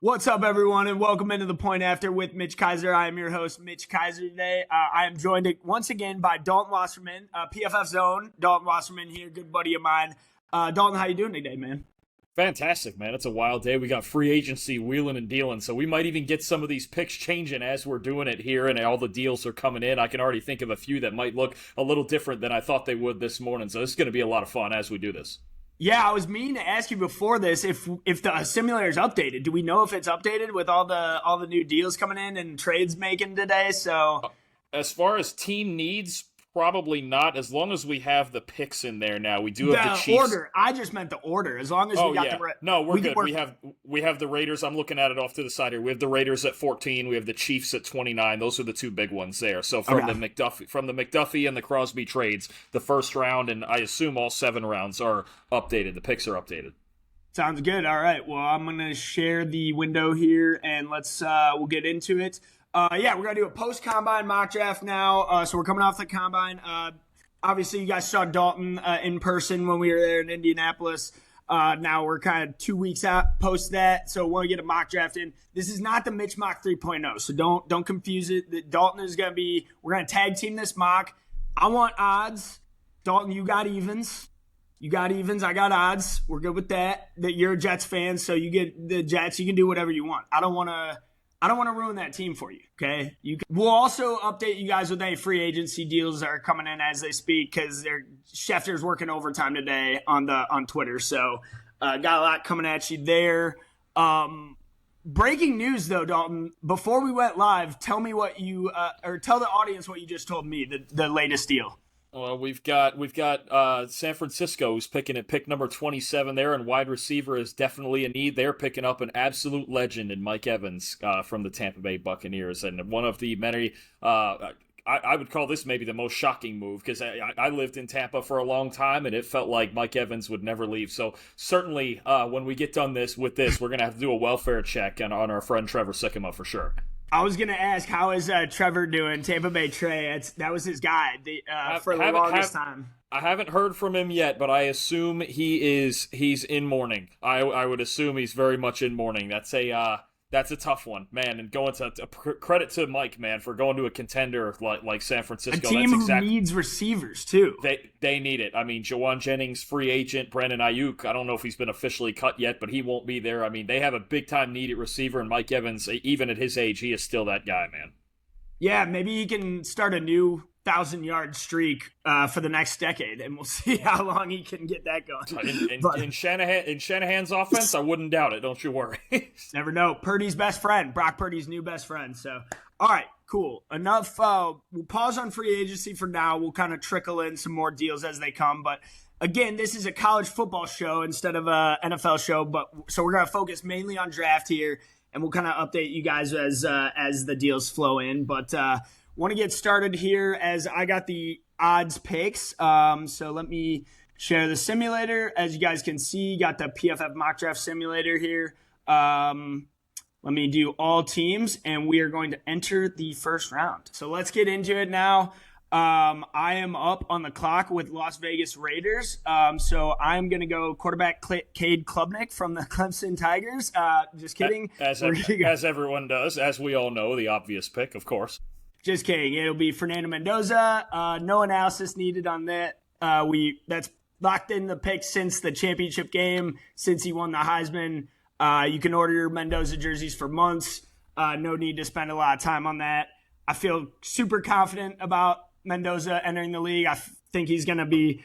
What's up, everyone, and welcome into the Point After with Mitch Kaiser. I am your host, Mitch Kaiser, today. I am joined once again by Dalton Wasserman, PFF Zone. Dalton Wasserman here, good buddy of mine. Dalton, how you doing today, man? Fantastic, man. It's a wild day. We got free agency wheeling and dealing, so we might even get some of these picks changing as we're doing it here, and all the deals are coming in. I can already think of a few that might look a little different than I thought they would this morning, so this is going to be a lot of fun as we do this. Yeah, I was meaning to ask you before this if the simulator is updated. Do we know if it's updated with all the new deals coming in and trades making today? So, as far as team needs, probably not. As long as we have the picks in there now, we do have the Chiefs. Order. I just meant the order. As long as we got the no, we're good. We have the Raiders. I'm looking at it off to the side here. We have the Raiders at 14. We have the Chiefs at 29. Those are the two big ones there. So from the McDuffie and the Crosby trades, the first round and I assume all 7 rounds are updated. The picks are updated. Sounds good. All right. Well, I'm gonna share the window here and we'll get into it. We're going to do a post-combine mock draft now. So we're coming off the combine. Obviously, you guys saw Dalton in person when we were there in Indianapolis. Now we're kind of 2 weeks out post that, so we'll get a mock draft in. This is not the Mitch Mock 3.0, so don't confuse it. Dalton is going to be – we're going to tag team this mock. I want odds. Dalton, you got evens. You got evens. I got odds. We're good with that. That you're a Jets fan, so you get the Jets. You can do whatever you want. I don't want to ruin that team for you, okay? We'll also update you guys with any free agency deals that are coming in as they speak because Schefter's working overtime today on Twitter. So got a lot coming at you there. Breaking news, though, Dalton. Before we went live, tell me what you or tell the audience what you just told me, the latest deal. Well, we've got San Francisco who's picking at pick number 27 there, and wide receiver is definitely a need. They're picking up an absolute legend in Mike Evans from the Tampa Bay Buccaneers, and one of the many. I would call this maybe the most shocking move because I lived in Tampa for a long time, and it felt like Mike Evans would never leave. So certainly, when we get done we're going to have to do a welfare check on our friend Trevor Sycamore for sure. I was going to ask, how is Trevor doing? Tampa Bay Trey, that was his guy for the longest time. I haven't heard from him yet, but I assume he's in mourning. I would assume he's very much in mourning. That's a tough one, man. And going to credit to Mike, man, for going to a contender like San Francisco. A team who needs receivers too. They need it. I mean, Jawan Jennings, free agent, Brandon Ayuk. I don't know if he's been officially cut yet, but he won't be there. I mean, they have a big time need at receiver, and Mike Evans, even at his age, he is still that guy, man. Yeah, maybe he can start a new 1,000-yard streak for the next decade, and we'll see how long he can get that going. In Shanahan's offense, I wouldn't doubt it. Don't you worry. Never know. Purdy's best friend, Brock Purdy's new best friend. So, all right, cool. Enough. We'll pause on free agency for now. We'll kind of trickle in some more deals as they come. But again, this is a college football show instead of a NFL show. So we're gonna focus mainly on draft here, and we'll kind of update you guys as the deals flow in. But want to get started here as I got the odds picks. So let me share the simulator. As you guys can see, got the PFF mock draft simulator here. Let me do all teams, and we are going to enter the first round. So let's get into it now. I am up on the clock with Las Vegas Raiders. So I'm going to go quarterback Cade Klubnik from the Clemson Tigers. Just kidding. As everyone does, as we all know, the obvious pick, of course. Just kidding. It'll be Fernando Mendoza. No analysis needed on that. That's locked in the pick since the championship game, since he won the Heisman. You can order your Mendoza jerseys for months. No need to spend a lot of time on that. I feel super confident about Mendoza entering the league. I think he's going to be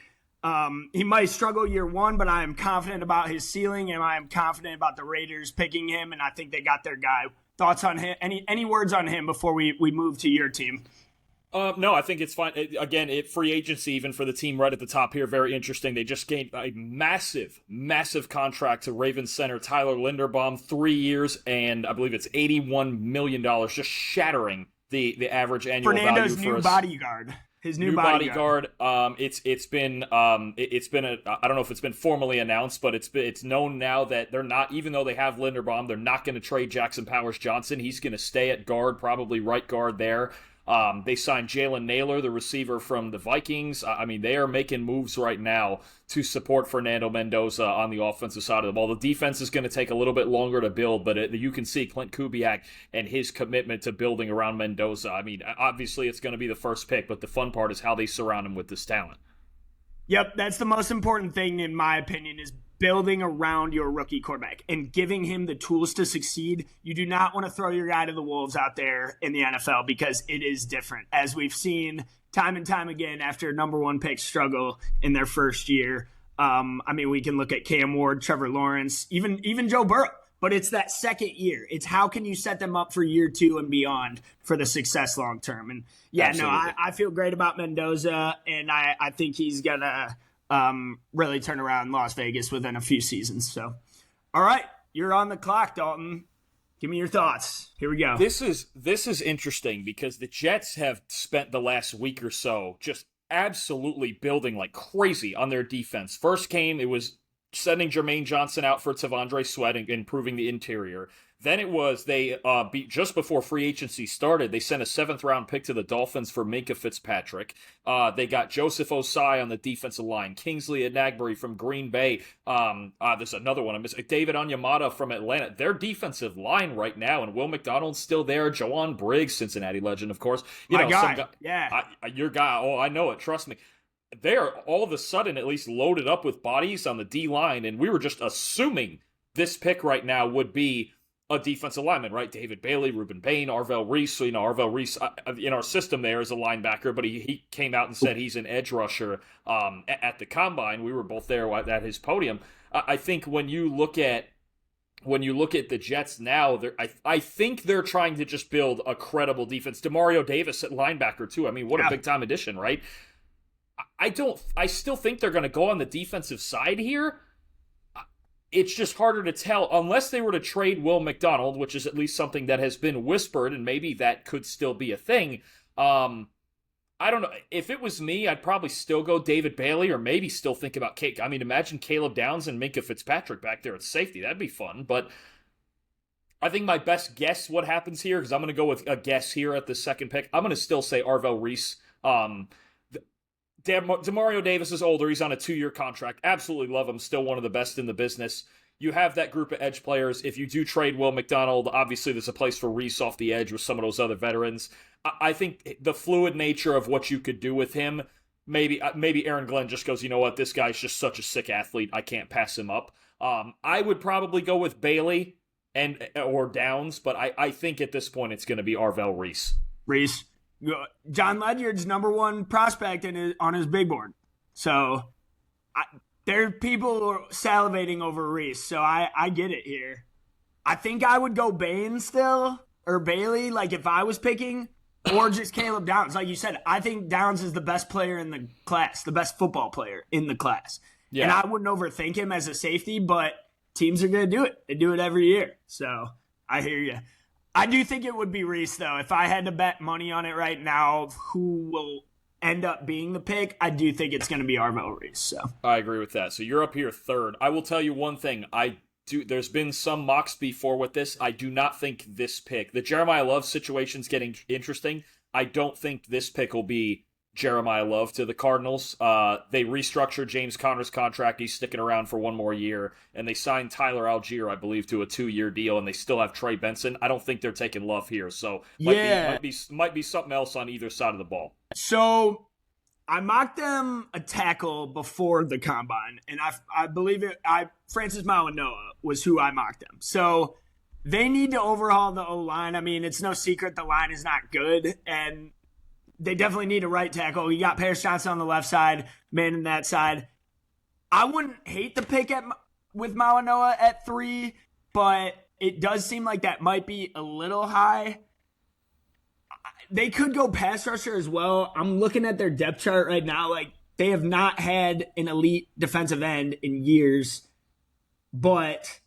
he might struggle year one, but I am confident about his ceiling, and I am confident about the Raiders picking him, and I think they got their guy. Thoughts on him? Any words on him before we move to your team? No, I think it's fine. Free agency, even for the team right at the top here, very interesting. They just gained a massive, massive contract to Ravens center Tyler Linderbaum, 3 years, and I believe it's $81 million, just shattering the average annual Fernando's value for new bodyguard. His new bodyguard. It's been I don't know if it's been formally announced, but it's known now that they're not, even though they have Linderbaum, they're not going to trade Jackson Powers-Johnson. He's going to stay at guard, probably right guard there. They signed Jalen Naylor, the receiver from the Vikings. I mean, they are making moves right now to support Fernando Mendoza on the offensive side of the ball. The defense is going to take a little bit longer to build, but you can see Clint Kubiak and his commitment to building around Mendoza. I mean, obviously it's going to be the first pick, but the fun part is how they surround him with this talent. Yep, that's the most important thing, in my opinion, is building around your rookie quarterback and giving him the tools to succeed. You do not want to throw your guy to the wolves out there in the NFL because it is different. As we've seen time and time again after number one picks struggle in their first year. I mean, we can look at Cam Ward, Trevor Lawrence, even Joe Burrow. But it's that second year. It's how can you set them up for year 2 and beyond for the success long term. And yeah, Absolutely. No, I feel great about Mendoza, and I think he's going to really turn around Las Vegas within a few seasons. So, all right, you're on the clock, Dalton. Give me your thoughts. Here we go. This is interesting because the Jets have spent the last week or so just absolutely building like crazy on their defense. First came, it was sending Jermaine Johnson out for Tavondre Sweat and improving the interior. Then it was they beat just before free agency started. They sent a 7th-round pick to the Dolphins for Minkah Fitzpatrick. They got Joseph Osai on the defensive line, Kingsley Enagbare from Green Bay. There's another one I missed. David Onyemata from Atlanta. Their defensive line right now, and Will McDonald's still there. Jawan Briggs, Cincinnati legend, of course. My guy. Yeah. Your guy. Oh, I know it. Trust me. They're all of a sudden at least loaded up with bodies on the D-line, and we were just assuming this pick right now would be a defensive lineman, right? David Bailey, Reuben Bain, Arvell Reese. So, Arvell Reese in our system there is a linebacker, but he came out and said he's an edge rusher at the Combine. We were both there at his podium. I think when you look at the Jets now, I think they're trying to just build a credible defense. Demario Davis at linebacker, too. I mean, what a big-time addition, right? I still think they're going to go on the defensive side here. It's just harder to tell unless they were to trade Will McDonald, which is at least something that has been whispered, and maybe that could still be a thing. I don't know. If it was me, I'd probably still go David Bailey, or maybe still think about imagine Caleb Downs and Minkah Fitzpatrick back there at safety. That'd be fun. But I think my best guess what happens here, because I'm going to go with a guess here at the second pick, I'm going to still say Arvell Reese. Demario Davis is older. He's on a 2-year contract. Absolutely love him. Still one of the best in the business. You have that group of edge players. If you do trade Will McDonald, obviously there's a place for Reese off the edge with some of those other veterans. I think the fluid nature of what you could do with him, maybe Aaron Glenn just goes, you know what, this guy's just such a sick athlete. I can't pass him up. I would probably go with Bailey or Downs, but I think at this point it's going to be Arvell Reese. Reese. John Ledyard's number one prospect on his big board. So there are people salivating over Reese. So I get it here. I think I would go Bain still or Bailey, like if I was picking, or just Caleb Downs. Like you said, I think Downs is the best player in the class, the best football player in the class. Yeah. And I wouldn't overthink him as a safety, but teams are going to do it. They do it every year. So I hear you. I do think it would be Reese, though. If I had to bet money on it right now, who will end up being the pick, I do think it's going to be Arvell Reese. So I agree with that. So you're up here third. I will tell you one thing. There's been some mocks before with this. I do not think this pick, the Jeremiah Love situation's getting interesting. I don't think this pick will be Jeremiah Love to the Cardinals. They restructured James Conner's contract. He's sticking around for one more year. And they signed Tyler Algier, I believe, to a 2-year deal. And they still have Trey Benson. I don't think they're taking Love here. So might be something else on either side of the ball. So I mocked them a tackle before the Combine. And I believe Francis Mauigoa was who I mocked them. So they need to overhaul the O-line. I mean, it's no secret the line is not good. And they definitely need a right tackle. You got Paris Johnson on the left side, man in that side. I wouldn't hate the pick with Mauigoa at 3, but it does seem like that might be a little high. They could go pass rusher as well. I'm looking at their depth chart right now. Like, they have not had an elite defensive end in years, but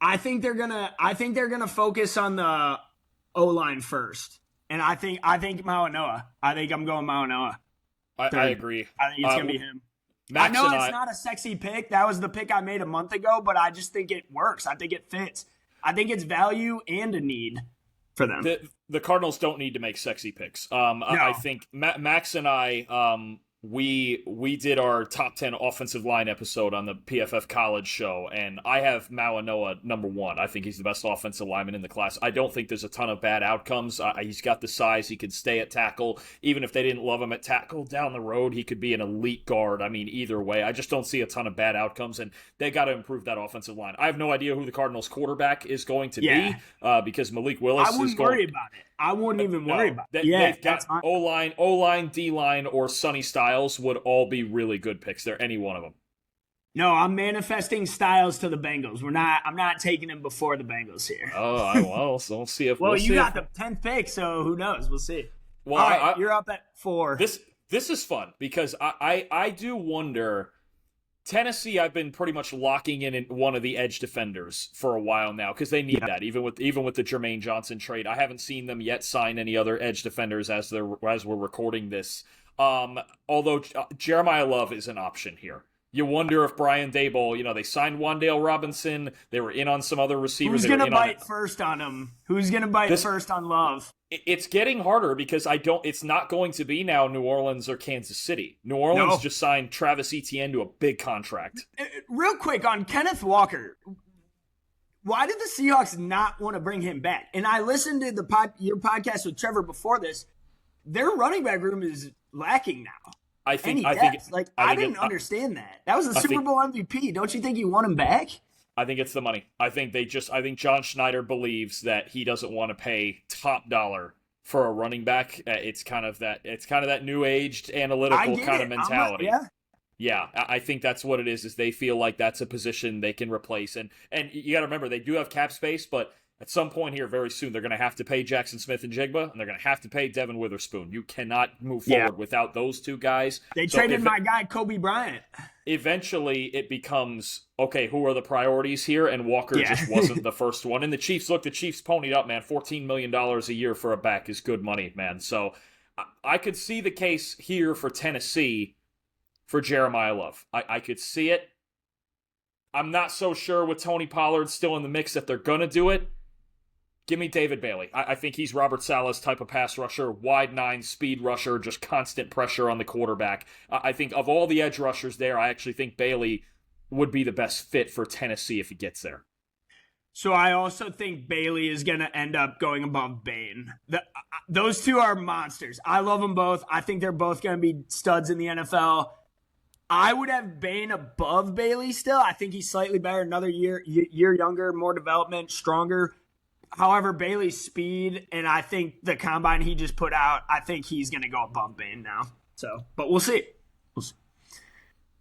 I think they're gonna focus on the O-line first. And I think Mauigoa. I think I'm going Mauigoa. I agree. I think it's going to be him. I know it's not a sexy pick. That was the pick I made a month ago, but I just think it works. I think it fits. I think it's value and a need for them. The Cardinals don't need to make sexy picks. No. I think Max and I, we did our top 10 offensive line episode on the PFF College show, and I have Mawanoa number 1. I think he's the best offensive lineman in the class. I don't think there's a ton of bad outcomes. He's got the size. He could stay at tackle. Even if they didn't love him at tackle down the road, he could be an elite guard. I mean, either way, I just don't see a ton of bad outcomes, and they got to improve that offensive line. I have no idea who the Cardinals quarterback is going to be because Malik Willis I wouldn't worry about it. I wouldn't even worry about it. They've got O-line, D-line, or Sonny Styles would all be really good picks. They're any one of them. No, I'm manifesting Styles to the Bengals. I'm not taking him before the Bengals here. Well, so we'll see if. Well, you got the 10th pick, so who knows? We'll see. Well, all right, you're up at 4. This is fun because I do wonder. Tennessee, I've been pretty much locking in one of the edge defenders for a while now because they need that. Even with the Jermaine Johnson trade, I haven't seen them yet sign any other edge defenders as we're recording this. Although Jeremiah Love is an option here. You wonder if Brian Daboll, they signed Wan'Dale Robinson. They were in on some other receivers. Who's going to bite first on him? Who's going to bite first on Love? It's getting harder because it's not going to be now New Orleans or Kansas City. New Orleans just signed Travis Etienne to a big contract. Real quick on Kenneth Walker. Why did the Seahawks not want to bring him back? And I listened to your podcast with Trevor before this. Their running back room is lacking now. I didn't understand that. That was the Super Bowl MVP. Don't you think you want him back? I think it's the money. I think John Schneider believes that he doesn't want to pay top dollar for a running back. It's kind of that new aged analytical kind of mentality. Yeah, I think that's what it is they feel like that's a position they can replace. And you got to remember, they do have cap space, but at some point here very soon, they're going to have to pay Jackson Smith and Jigba, and they're going to have to pay Devin Witherspoon. You cannot move forward without those two guys. They traded my guy, Kobe Bryant. Eventually, it becomes, okay, who are the priorities here? And Walker just wasn't the first one. And the Chiefs ponied up, man. $14 million a year for a back is good money, man. So I could see the case here for Tennessee for Jeremiah Love. I could see it. I'm not so sure with Tony Pollard still in the mix that they're going to do it. Give me David Bailey. I think he's Robert Saleh's type of pass rusher, wide 9, speed rusher, just constant pressure on the quarterback. I think of all the edge rushers there, I actually think Bailey would be the best fit for Tennessee if he gets there. So I also think Bailey is going to end up going above Bain. Those two are monsters. I love them both. I think they're both going to be studs in the NFL. I would have Bain above Bailey still. I think he's slightly better, another year younger, more development, stronger. However, Bailey's speed, and I think the combine he just put out, I think he's going to go above Bain now. So, but we'll see. All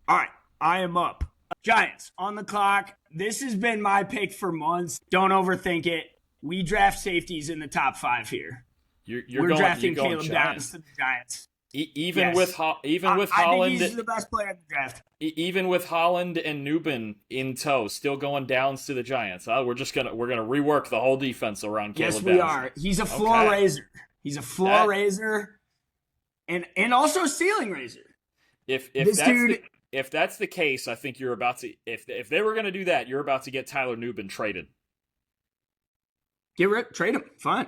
right, I am up. Giants on the clock. This has been my pick for months. Don't overthink it. We draft safeties in the top 5 here. We're drafting Caleb Downs to the Giants. Even with Holland, I think he's the best player in the draft. Even with Holland and Newbin in tow, still going Downs to the Giants. We're gonna rework the whole defense around Caleb Downs. Yes, we are. He's a floor raiser. He's a floor raiser, and also a ceiling raiser. If that's the case, I think you're about to. If they were gonna do that, you're about to get Tyler Newbin traded. Trade him. Fine.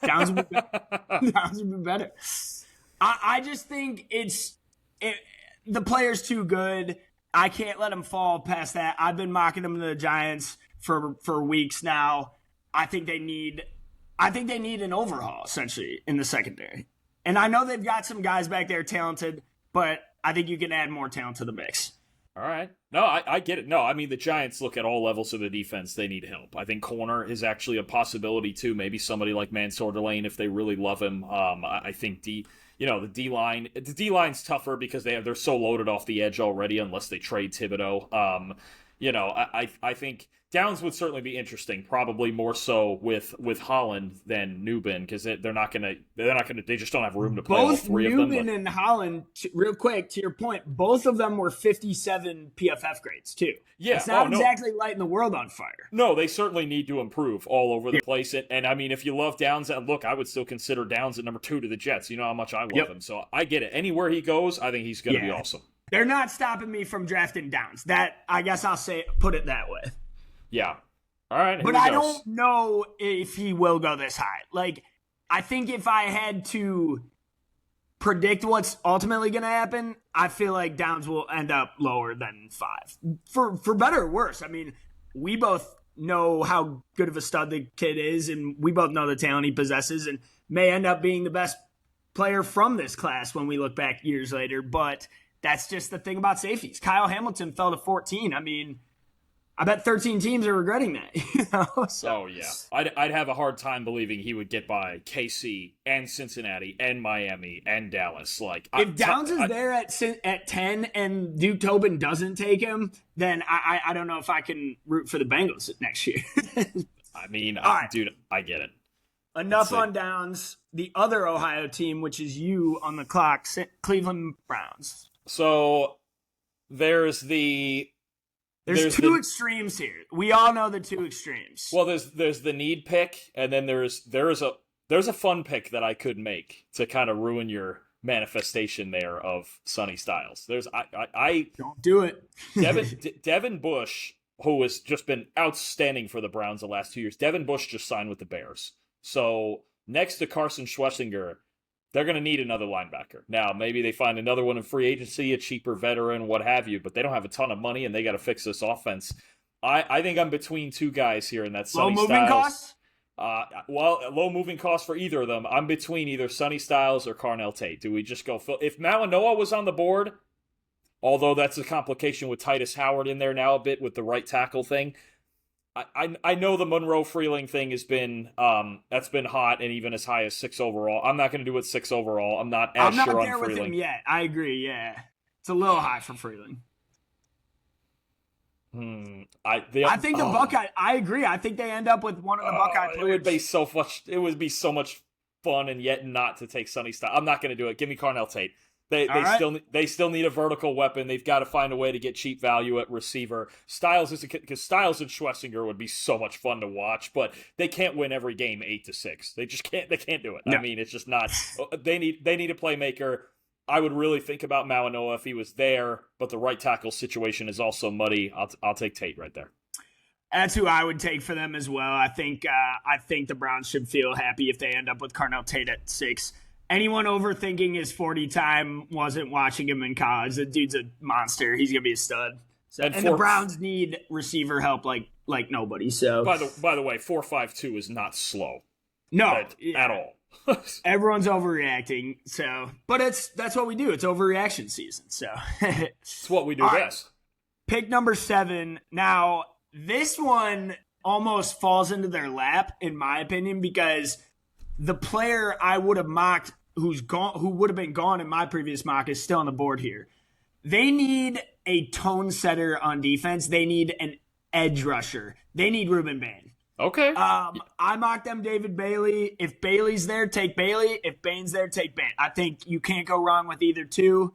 Downs would be better. I just think the player's too good. I can't let him fall past that. I've been mocking him to the Giants for weeks now. I think they need an overhaul, essentially, in the secondary. And I know they've got some guys back there talented, but I think you can add more talent to the mix. All right. No, I get it. No, I mean, the Giants look at all levels of the defense. They need help. I think corner is actually a possibility, too. Maybe somebody like Mansour Delane, if they really love him. I think the D-line. The D-line's tougher because they're so loaded off the edge already unless they trade Thibodeau. I think Downs would certainly be interesting, probably more so with Holland than Newbin because they just don't have room to play all three of them. Both Newbin and Holland, real quick, to your point, both of them were 57 PFF grades too. Yeah. It's not exactly lighting the world on fire. No, they certainly need to improve all over the place. And I mean, if you love Downs, look, I would still consider Downs at number 2 to the Jets. You know how much I love him. So I get it. Anywhere he goes, I think he's going to be awesome. They're not stopping me from drafting Downs. That, I guess I'll put it that way. Yeah. All right, here But we I go. don't know if he will go this high. Like, I think if I had to predict what's ultimately going to happen, I feel like Downs will end up lower than 5. For better or worse. I mean, we both know how good of a stud the kid is, and we both know the talent he possesses, and may end up being the best player from this class when we look back years later. But that's just the thing about safeties. Kyle Hamilton fell to 14. I mean, I bet 13 teams are regretting that. So, Oh yeah, I'd have a hard time believing he would get by KC and Cincinnati and Miami and Dallas. Like if Downs is there at 10 and Duke Tobin doesn't take him, then I don't know if I can root for the Bengals next year. I mean, right. dude, I get it. Enough on Downs. The other Ohio team, which is you on the clock, Cleveland Browns. So there's two extremes here. We all know the two extremes. Well, there's the need pick, and then there's a fun pick that I could make to kind of ruin your manifestation there of Sonny Styles. I don't do it. Devin Bush, who has just been outstanding for the Browns the last 2 years. Devin Bush just signed with the Bears, so next to Carson Schlesinger, they're going to need another linebacker. Now, maybe they find another one in free agency, a cheaper veteran, what have you, but they don't have a ton of money, and they got to fix this offense. I think I'm between two guys here, and that's Sonny Styles. Low moving costs? Low moving costs for either of them. I'm between either Sonny Styles or Carnell Tate. Do we just go if Malinois was on the board, although that's a complication with Titus Howard in there now a bit with the right tackle thing, I know the Monroe Freeling thing has been that's been hot and even as high as 6 overall. I'm not going to do it 6 overall. I'm not sure on Freeling. I'm not there with him yet. I agree. Yeah, it's a little high for Freeling. I think the Buckeye. I agree. I think they end up with one of the Buckeye players. It would be so much fun, and yet not to take Sonny Styles. I'm not going to do it. Give me Carnell Tate. They still need a vertical weapon. They've got to find a way to get cheap value at receiver. Styles because Styles and Schlesinger would be so much fun to watch, but they can't win every game 8-6. They just can't. They can't do it. No. I mean, it's just not. They need a playmaker. I would really think about Malinois if he was there, but the right tackle situation is also muddy. I'll take Tate right there. That's who I would take for them as well. I think the Browns should feel happy if they end up with Carnell Tate at 6. Anyone overthinking his 40 time wasn't watching him in college. The dude's a monster. He's gonna be a stud. So, and the Browns need receiver help like nobody. So by the way, 4.52 is not slow. No, at all. Everyone's overreacting. So, but that's what we do. It's overreaction season. So it's what we do best. Pick number 7. Now this one almost falls into their lap, in my opinion, because the player I would have mocked who would have been gone in my previous mock is still on the board here. They need a tone setter on defense. They need an edge rusher. They need Ruben Bain. Okay. I mocked them David Bailey. If Bailey's there, take Bailey. If Bain's there, take Bain. I think you can't go wrong with either two.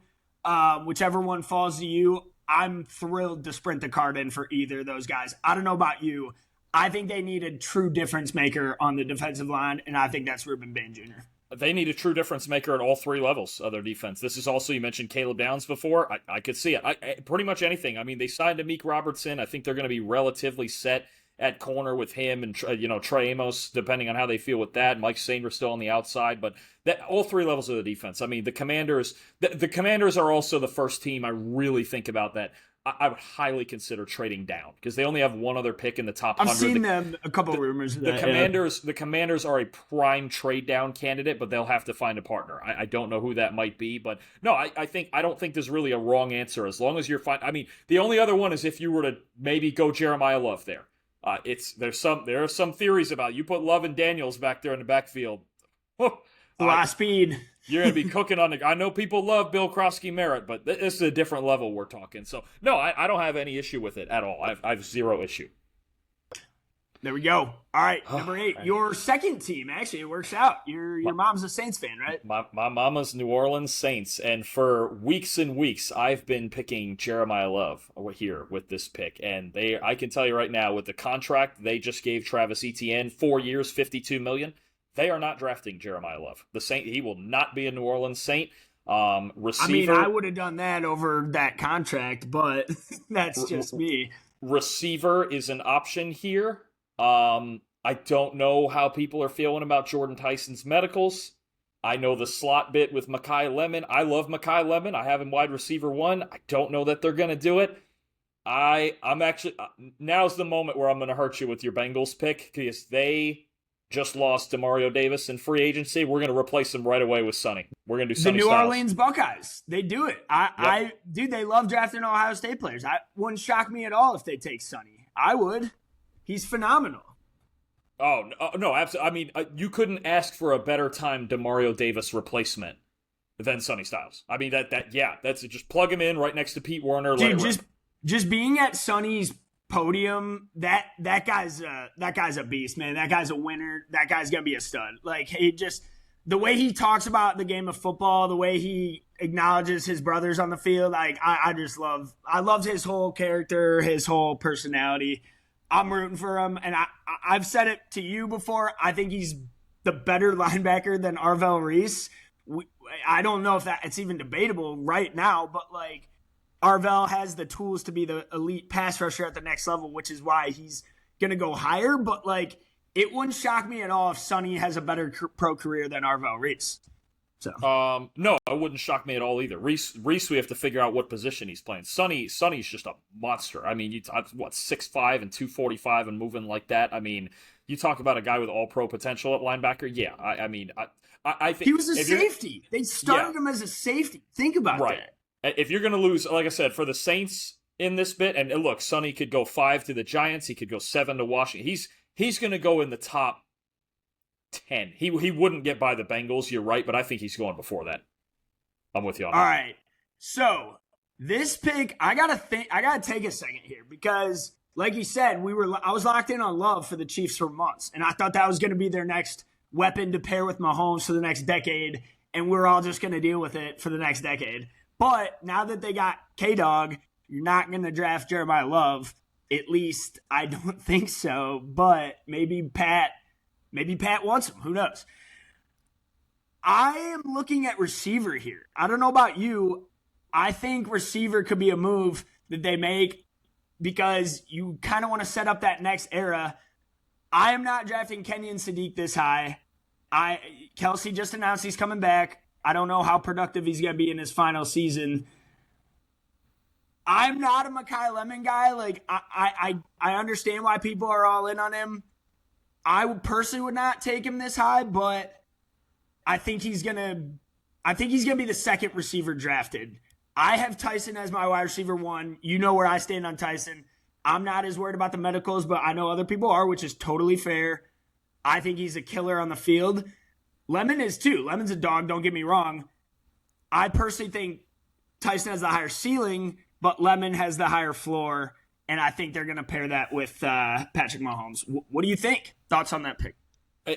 Whichever one falls to you, I'm thrilled to sprint the card in for either of those guys. I don't know about you. I think they need a true difference maker on the defensive line, and I think that's Ruben Bain Jr. They need a true difference maker at all 3 levels of their defense. This is also, you mentioned Caleb Downs before. I could see it. Pretty much anything. I mean, they signed Amik Robertson. I think they're going to be relatively set at corner with him and Trey Amos, depending on how they feel with that. Mike Sainers still on the outside, but that all 3 levels of the defense. I mean, the Commanders are also the first team I really think about that I would highly consider trading down because they only have one other pick in the top 100. I've seen them a couple of rumors. The Commanders are a prime trade down candidate, but they'll have to find a partner. I don't know who that might be, but no, I don't think there's really a wrong answer as long as you're fine. I mean, the only other one is if you were to maybe go Jeremiah Love there. There are some theories about you put Love and Daniels back there in the backfield. A lot of speed. You're going to be cooking on the... I know people love Bill Krosky-Merritt, but this is a different level we're talking. So, no, I don't have any issue with it at all. I have 0 issue. There we go. All right, number 8. Man. Your second team, actually, it works out. Your mom's a Saints fan, right? My mama's New Orleans Saints, and for weeks and weeks, I've been picking Jeremiah Love here with this pick. And I can tell you right now, with the contract they just gave Travis Etienne, 4 years, $52 million, they are not drafting Jeremiah Love. He will not be a New Orleans Saint. Receiver. I would have done that over that contract, but that's just me. Receiver is an option here. I don't know how people are feeling about Jordan Tyson's medicals. I know the slot bit with Mekhi Lemon. I love Mekhi Lemon. I have him wide receiver 1. I don't know that they're going to do it. I'm actually now's the moment where I'm going to hurt you with your Bengals pick because they just lost to Mario Davis in free agency. We're going to replace him right away with Sonny. We're going to do Sonny The New Styles. Orleans Buckeyes. They do it. Dude, they love drafting Ohio State players. I wouldn't shock me at all if they take Sonny. I would. He's phenomenal. Oh, no, absolutely. I mean, you couldn't ask for a better time Demario Davis replacement than Sonny Styles. I mean, that's just plug him in right next to Pete Werner. Dude, just being at Sonny's podium, that guy's a beast, man. That guy's a winner. That guy's gonna be a stud. Like, the way he talks about the game of football, the way he acknowledges his brothers on the field, like I love his whole character, his whole personality. I'm rooting for him, and I've said it to you before. I think he's the better linebacker than Arvell Reese. I don't know if it's even debatable right now, but like Arvell has the tools to be the elite pass rusher at the next level, which is why he's gonna go higher. But like, it wouldn't shock me at all if Sonny has a better pro career than Arvell Reese. So no, it wouldn't shock me at all either. Reese, we have to figure out what position he's playing. Sonny's just a monster. I mean, 6'5" and 245 and moving like that. I mean, you talk about a guy with all pro potential at linebacker. Yeah, I think he was a safety. They started him as a safety. Think about that. If you're going to lose, like I said, for the Saints in this bit, and look, Sonny could go 5 to the Giants. He could go 7 to Washington. He's going to go in the top 10. He wouldn't get by the Bengals, you're right, but I think he's going before that. I'm with you on that. All right. So this pick, I gotta take a second here because, like you said, I was locked in on Love for the Chiefs for months, and I thought that was going to be their next weapon to pair with Mahomes for the next decade, and we're all just going to deal with it for the next decade. But now that they got K-Dog, you're not going to draft Jeremiah Love. At least I don't think so, but maybe Pat wants him. Who knows? I am looking at receiver here. I don't know about you. I think receiver could be a move that they make because you kind of want to set up that next era. I am not drafting Kenyon Sadiq this high. Kelsey just announced he's coming back. I don't know how productive he's going to be in his final season. I'm not a Mekhi Lemon guy. Like, I understand why people are all in on him. I personally would not take him this high, but I think he's gonna be the second receiver drafted. I have Tyson as my wide receiver 1. You know where I stand on Tyson. I'm not as worried about the medicals, but I know other people are, which is totally fair. I think he's a killer on the field. Lemon is too. Lemon's a dog, don't get me wrong. I personally think Tyson has the higher ceiling, but Lemon has the higher floor, and I think they're going to pair that with Patrick Mahomes. What do you think? Thoughts on that pick?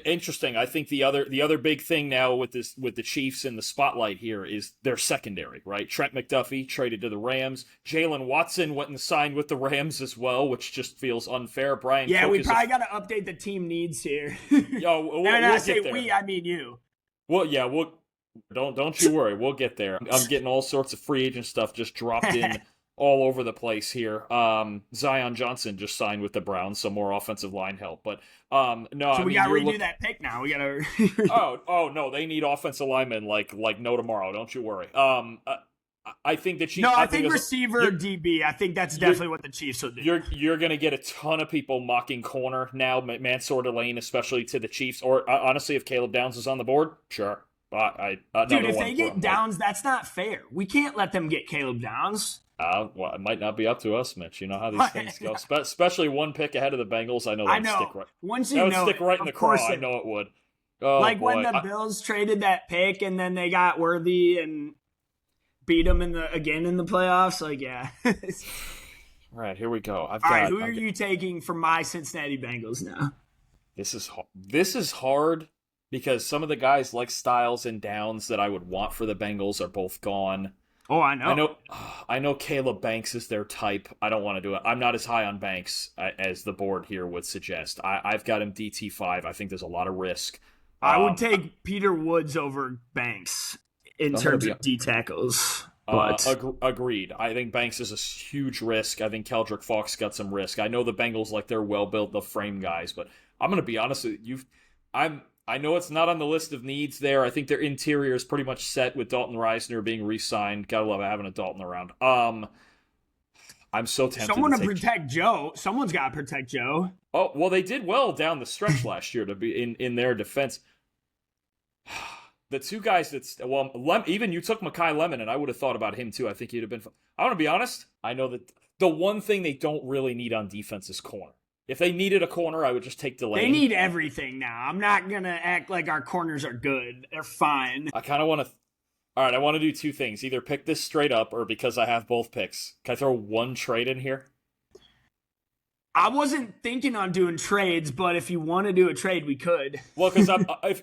Interesting. I think the other big thing now with the Chiefs in the spotlight here is their secondary, right? Trent McDuffie traded to the Rams. Jalen Watson went and signed with the Rams as well, which just feels unfair. Brian, yeah, we probably got to update the team needs here. Yo, we'll I say get there. We, I mean you. Well, yeah, don't you worry, we'll get there. I'm getting all sorts of free agent stuff just dropped in all over the place here. Zion Johnson just signed with the Browns, so more offensive line help. But no, so we got to redo that pick now. We got to. oh no, they need offensive linemen like no tomorrow. Don't you worry. I think the Chiefs. No, I think receiver DB. I think that's definitely what the Chiefs will do. You're going to get a ton of people mocking corner now, Mansour Delane, especially to the Chiefs. Or honestly, if Caleb Downs is on the board, sure. Dude, if they get Downs, that's not fair. We can't let them get Caleb Downs. Well, it might not be up to us, Mitch. You know how these things go. Especially one pick ahead of the Bengals. I know that would stick right. Once you know, stick right in the craw. I know it would. Oh, like boy. when the Bills traded that pick and then they got Worthy and beat them again in the playoffs. Like, yeah. All right, here we go. All right, who are you taking for my Cincinnati Bengals now? This is hard because some of the guys like Styles and Downs that I would want for the Bengals are both gone. Oh, I know. I know Caleb Banks is their type. I don't want to do it. I'm not as high on Banks as the board here would suggest. I've got him DT5. I think there's a lot of risk. I would take Peter Woods over Banks in terms of D tackles. But Agreed. I think Banks is a huge risk. I think Keldrick Falk's got some risk. I know the Bengals, like, they're well built, the frame guys, but I'm going to be honest with you. I know it's not on the list of needs there. I think their interior is pretty much set with Dalton Reisner being re-signed. Gotta love having a Dalton around. I'm so tempted. Someone to protect Joe. Someone's got to protect Joe. Oh, well, they did well down the stretch last year to be in their defense. The two guys even you took Mekhi Lemon, and I would have thought about him too. I think he'd have been fun. I want to be honest. I know that the one thing they don't really need on defense is corner. If they needed a corner, I would just take Delaney. They need everything now. I'm not going to act like our corners are good. They're fine. I kind of want to... All right, I want to do two things. Either pick this straight up or because I have both picks. Can I throw one trade in here? I wasn't thinking on doing trades, but if you want to do a trade, we could. Well, because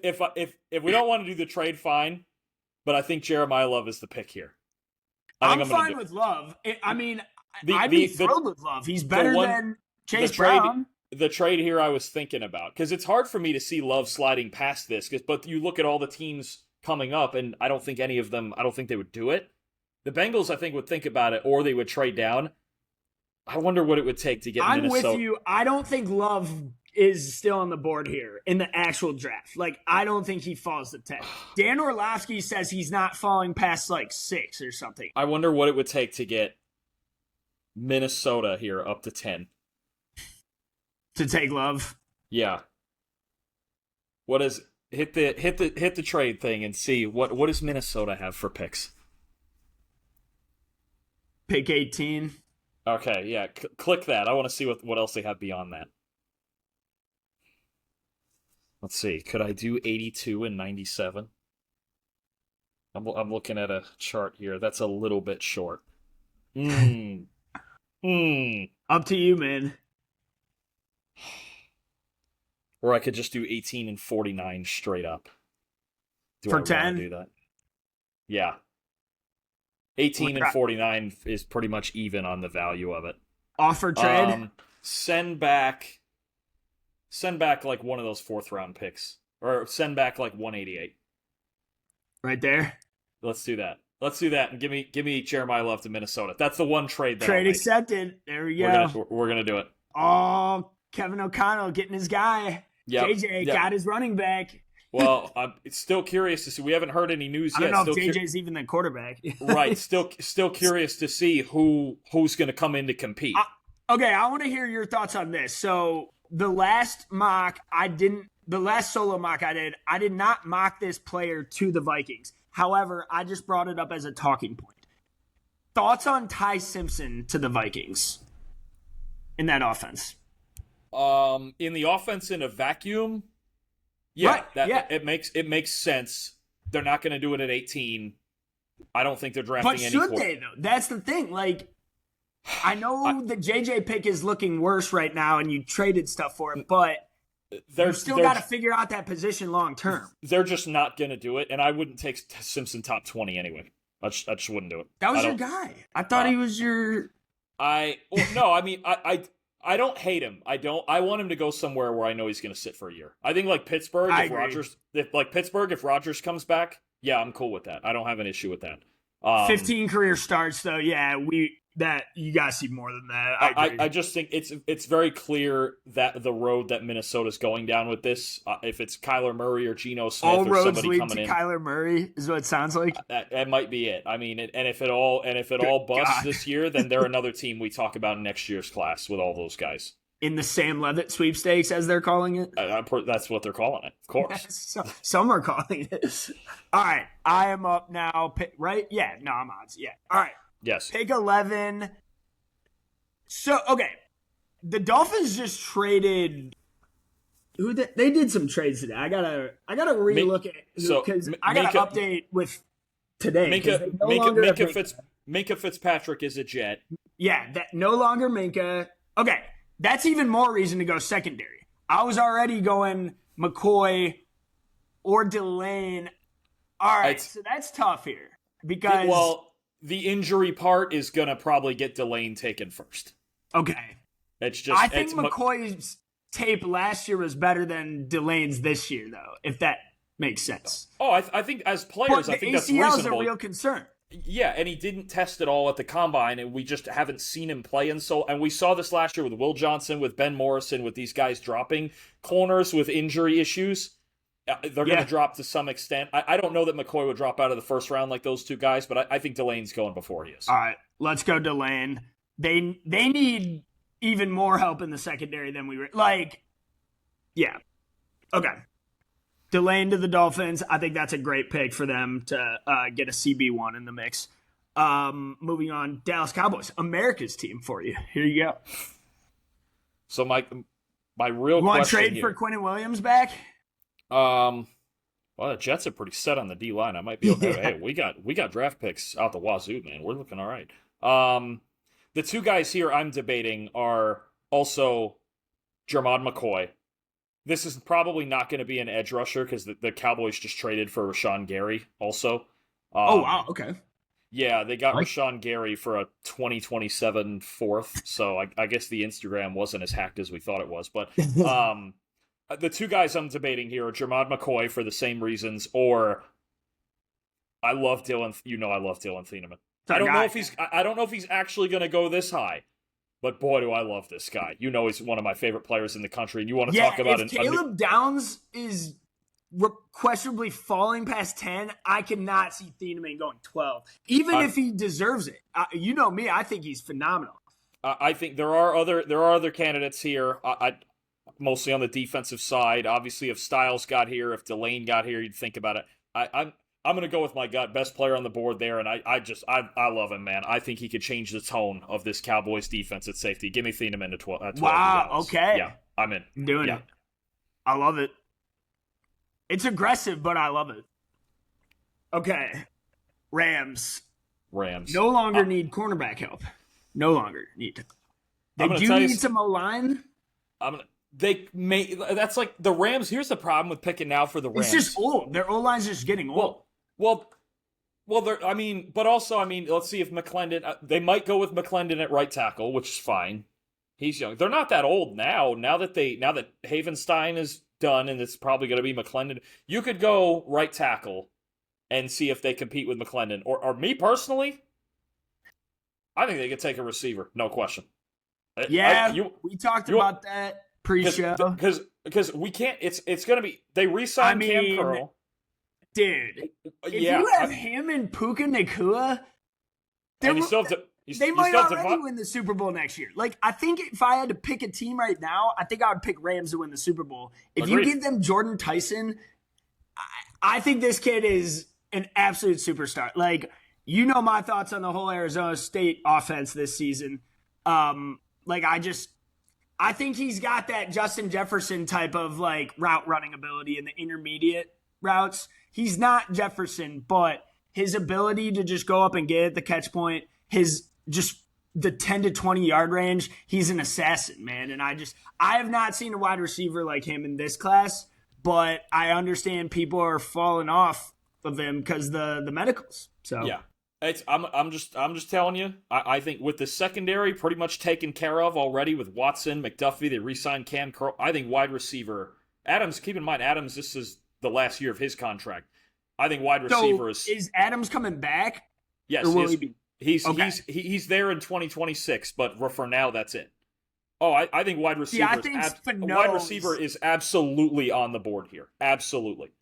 if we don't want to do the trade, fine. But I think Jeremiah Love is the pick here. I'm fine with Love. I'd be thrilled with Love. He's better than Chase Brown. The trade here I was thinking about, because it's hard for me to see Love sliding past this. But you look at all the teams coming up, and I don't think any of them, I don't think they would do it. The Bengals, I think, would think about it, or they would trade down. I wonder what it would take to get Minnesota. I'm with you. I don't think Love is still on the board here in the actual draft. Like, I don't think he falls to 10. Dan Orlovsky says he's not falling past, 6 or something. I wonder what it would take to get Minnesota here up to 10. To take Love? Yeah. What is... Hit the trade thing and see what does Minnesota have for picks? Pick 18. Okay, yeah. Click that. I want to see what else they have beyond that. Let's see. Could I do 82 and 97? I'm looking at a chart here. That's a little bit short. Up to you, man. Or I could just do 18 and 49 straight up. For 10? Do that? Yeah. 18 and 49 is pretty much even on the value of it. Offer trade? Send back like one of those 4th round picks. Or send back like 188. Right there? Let's do that. And give me Jeremiah Love to Minnesota. That's the one trade that trade accepted. There we go. We're gonna do it. Oh, Kevin O'Connell getting his guy. Yep. JJ got his running back. Well, I'm still curious to see. We haven't heard any news yet. I don't know if JJ's even the quarterback. Right. Still curious to see who's going to come in to compete. Okay, I want to hear your thoughts on this. So the last solo mock I did not mock this player to the Vikings. However, I just brought it up as a talking point. Thoughts on Ty Simpson to the Vikings in that offense? In the offense in a vacuum, yeah, right, it makes sense. They're not going to do it at 18. I don't think they're drafting any. But should they though? That's the thing. Like, I know the JJ pick is looking worse right now, and you traded stuff for it, but they've still got to figure out that position long term. They're just not going to do it, and I wouldn't take Simpson top 20 anyway. I just wouldn't do it. That was your guy. I thought he was your. I don't hate him. I want him to go somewhere where I know he's going to sit for a year. I think like Pittsburgh, if Rodgers comes back, yeah, I'm cool with that. I don't have an issue with that. 15 career starts though. Yeah, you gotta see more than that. I just think it's very clear that the road that Minnesota's going down with this, if it's Kyler Murray or Geno Smith all or roads somebody lead coming to in, Kyler Murray is what it sounds like. That might be it. I mean, and if it all busts this year, then they're another team we talk about in next year's class with all those guys. In the Sam Levitt sweepstakes, as they're calling it. That's what they're calling it, of course. Some are calling it. All right, I am up now. Right? Yeah. No, I'm odds. Yeah. All right. Yes. Pick 11. So, okay. The Dolphins just traded. They did some trades today. I gotta relook at it because I gotta update with today. Minka Fitzpatrick is a Jet. Yeah, that no longer Minka. Okay, that's even more reason to go secondary. I was already going McCoy or Delane. All right, so that's tough here because the injury part is gonna probably get Delane taken first. Okay, I think McCoy's tape last year was better than Delane's this year, though. If that makes sense. Oh, I think as players, I think that's reasonable. ACL is a real concern. Yeah, and he didn't test at all at the combine, and we just haven't seen him play. And we saw this last year with Will Johnson, with Ben Morrison, with these guys dropping corners with injury issues. They're going to drop to some extent. I don't know that McCoy would drop out of the first round like those two guys, but I think Delane's going before he is. All right, let's go Delane. They need even more help in the secondary than we were. Yeah. Okay. Delane to the Dolphins. I think that's a great pick for them to get a CB1 in the mix. Moving on, Dallas Cowboys, America's team for you. Here you go. So my real you want question to trade here, for Quinnen Williams back? Well, the Jets are pretty set on the D line. I might be okay. Hey, we got draft picks out the wazoo, man. We're looking all right. The two guys here I'm debating are also Jermod McCoy. This is probably not going to be an edge rusher because the Cowboys just traded for Rashawn Gary also. Oh, wow. Okay. Yeah, they got Rashawn Gary for a 2027 fourth, so I guess the Instagram wasn't as hacked as we thought it was. But the two guys I'm debating here are Jermod McCoy for the same reasons, or I love Dylan. I love Dylan Thieneman. I don't know if he's actually going to go this high. But boy, do I love this guy. He's one of my favorite players in the country. And you want to talk about Caleb Downs is questionably falling past 10, I cannot see Thieneman going 12, even if he deserves it. You know me, I think he's phenomenal. I think there are other candidates here. Mostly on the defensive side. Obviously, if Styles got here, if Delane got here, you'd think about it. I'm going to go with my gut. Best player on the board there, and I love him, man. I think he could change the tone of this Cowboys defense at safety. Give me Thieneman to 12. Wow, okay. Yeah, I'm in. I'm doing it. I love it. It's aggressive, but I love it. Okay. Rams. No longer need cornerback help. No longer need. They do need some O-line. That's like the Rams. Here's the problem with picking now for the Rams. It's just old. Their O-line's just getting old. But also, let's see if McClendon, they might go with McClendon at right tackle, which is fine. He's young. They're not that old now. Now that Havenstein is done and it's probably going to be McClendon, you could go right tackle and see if they compete with McClendon. Or me personally, I think they could take a receiver. No question. Yeah, we talked about that pre-show. Because we can't, it's going to be, they re-signed Cam Curl. Dude, if you have him and Puka Nacua, they might already win the Super Bowl next year. I think if I had to pick a team right now, I think I would pick Rams to win the Super Bowl. If you give them Jordan Tyson, I think this kid is an absolute superstar. My thoughts on the whole Arizona State offense this season. I think he's got that Justin Jefferson type of route running ability in the intermediate routes. He's not Jefferson, but his ability to just go up and get at the catch point, the 10 to 20 yard range, he's an assassin, man. And I have not seen a wide receiver like him in this class, but I understand people are falling off of him because the medicals. So yeah. I'm just telling you. I think with the secondary pretty much taken care of already with Watson, McDuffie, they re-signed Cam Curl. I think wide receiver Adams. Keep in mind, Adams. This is the last year of his contract. I think wide receiver is Adams coming back? Yes, he's there in 2026, but for now that's it. Oh, I think wide receiver. Wide receiver is absolutely on the board here. Absolutely.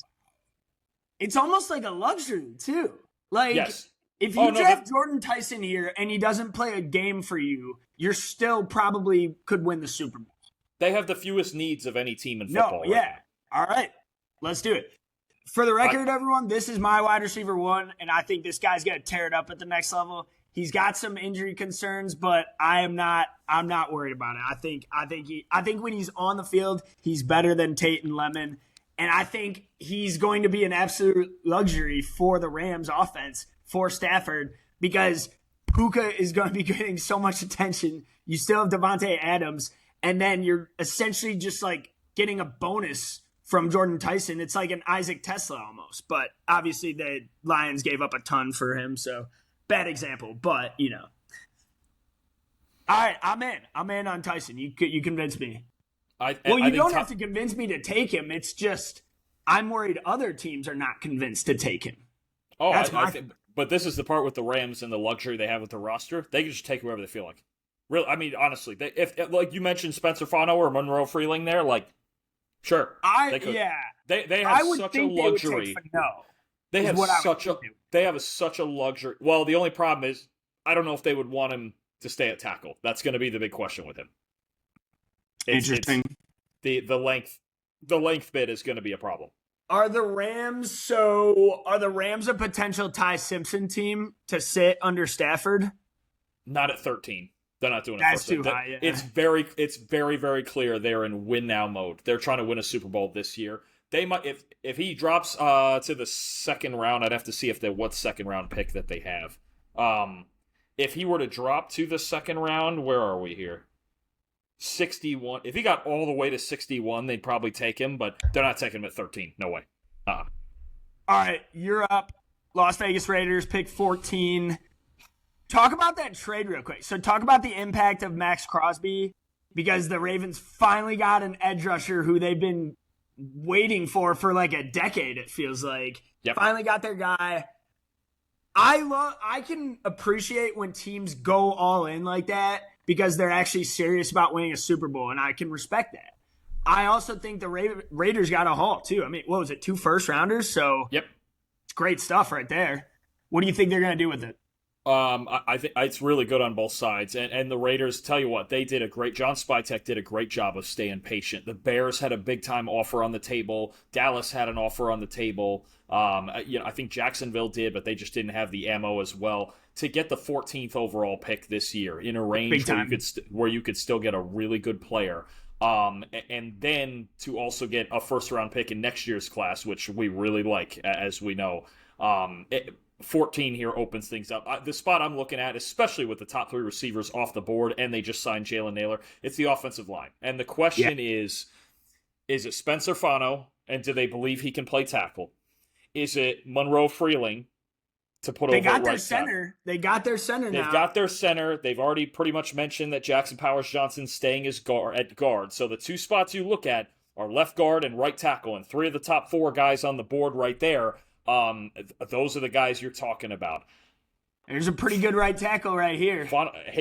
It's almost like a luxury too. Yes. If you draft Jordan Tyson here and he doesn't play a game for you, you're still probably could win the Super Bowl. They have the fewest needs of any team in football. All right. Let's do it. For the record, everyone, this is my wide receiver one, and I think this guy's going to tear it up at the next level. He's got some injury concerns, but I'm not worried about it. I think when he's on the field, he's better than Tate and Lemon. And I think he's going to be an absolute luxury for the Rams offense, for Stafford, because Puka is going to be getting so much attention. You still have Devontae Adams, and then you're essentially just getting a bonus from Jordan Tyson. It's like an Isaac Tesla almost, but obviously the Lions gave up a ton for him, so bad example, but All right, I'm in on Tyson. You convinced me. You don't have to convince me to take him. It's just I'm worried other teams are not convinced to take him. Oh, But this is the part with the Rams and the luxury they have with the roster. They can just take whoever they feel like. Really, I mean, honestly, if like you mentioned Spencer Fano or Monroe Freeling there, like, sure, they could. Yeah. They have such a luxury. They have such a luxury. Well, the only problem is I don't know if they would want him to stay at tackle. That's going to be the big question with him. Interesting. The length bit is going to be a problem. Are the Rams a potential Ty Simpson team to sit under Stafford? Not at 13. They're not doing it. That's too high. Yeah. It's very, very clear they're in win now mode. They're trying to win a Super Bowl this year. They might if he drops to the second round. I'd have to see what second round pick that they have. If he were to drop to the second round, where are we here? 61. If he got all the way to 61, they'd probably take him, but they're not taking him at 13. No way. All right, you're up. Las Vegas Raiders pick 14. Talk about that trade real quick. So talk about the impact of Max Crosby, because the Ravens finally got an edge rusher who they've been waiting for like a decade, it feels like. Yep. Finally got their guy. I can appreciate when teams go all in like that because they're actually serious about winning a Super Bowl, and I can respect that. I also think the Raiders got a haul, too. I mean, what was it, 2 first-rounders? So yep, it's great stuff right there. What do you think they're going to do with it? I think it's really good on both sides, and the Raiders, tell you what, they did a great. John Spytek did a great job of staying patient. The Bears had a big time offer on the table. Dallas had an offer on the table. I think Jacksonville did, but they just didn't have the ammo as well to get the 14th overall pick this year in a range where you could still get a really good player. And then to also get a first round pick in next year's class, which we really like, as we know. 14 here opens things up. The spot I'm looking at, especially with the top 3 receivers off the board, and they just signed Jalen Naylor, it's the offensive line. And the question is it Spencer Fano, and do they believe he can play tackle? Is it Monroe Freeling to put over right tackle? They got their center now. They've got their center. They've already pretty much mentioned that Jackson Powers-Johnson staying at guard. So the 2 spots you look at are left guard and right tackle, and 3 of the top 4 guys on the board right there. Those are the guys you're talking about. There's a pretty good right tackle right here,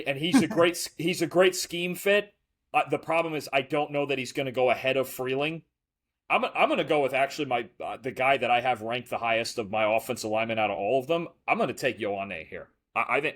and he's a great scheme fit. The problem is I don't know that he's going to go ahead of Freeling. I'm going to go with actually the guy that I have ranked the highest of my offensive linemen out of all of them. I'm going to take Ioane here. I think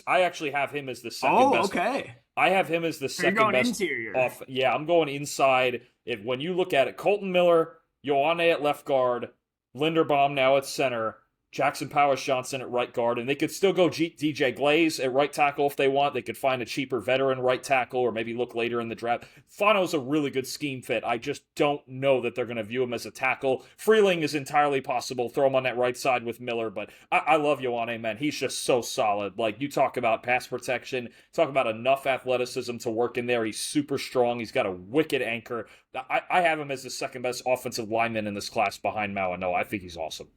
I actually have him as the second best. Okay. I have him as the second you're going best. Interior. Yeah, I'm going inside. When you look at it, Colton Miller, Ioane at left guard, Linderbaum now at center, Jackson Powers-Johnson at right guard, and they could still go DJ Glaze at right tackle if they want. They could find a cheaper veteran right tackle or maybe look later in the draft. Fano's a really good scheme fit. I just don't know that they're going to view him as a tackle. Freeling is entirely possible. Throw him on that right side with Miller, but I love Ioane, man. He's just so solid. Like, you talk about pass protection, talk about enough athleticism to work in there. He's super strong. He's got a wicked anchor. I have him as the second best offensive lineman in this class behind Mauano. I think he's awesome.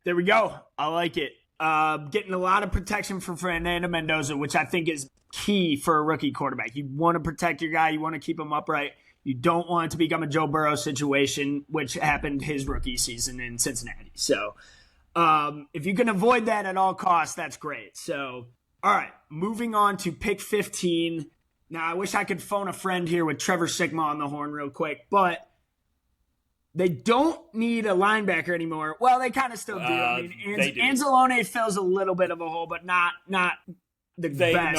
There we go. I like it. Getting a lot of protection from Fernando Mendoza, which I think is key for a rookie quarterback. You want to protect your guy. You want to keep him upright. You don't want it to become a Joe Burrow situation, which happened his rookie season in Cincinnati. So if you can avoid that at all costs, that's great. So, all right, moving on to pick 15. Now, I wish I could phone a friend here with Trevor Sigma on the horn real quick, but they don't need a linebacker anymore. Well, they kind of still do. I mean, Anzalone fills a little bit of a hole, but not the best.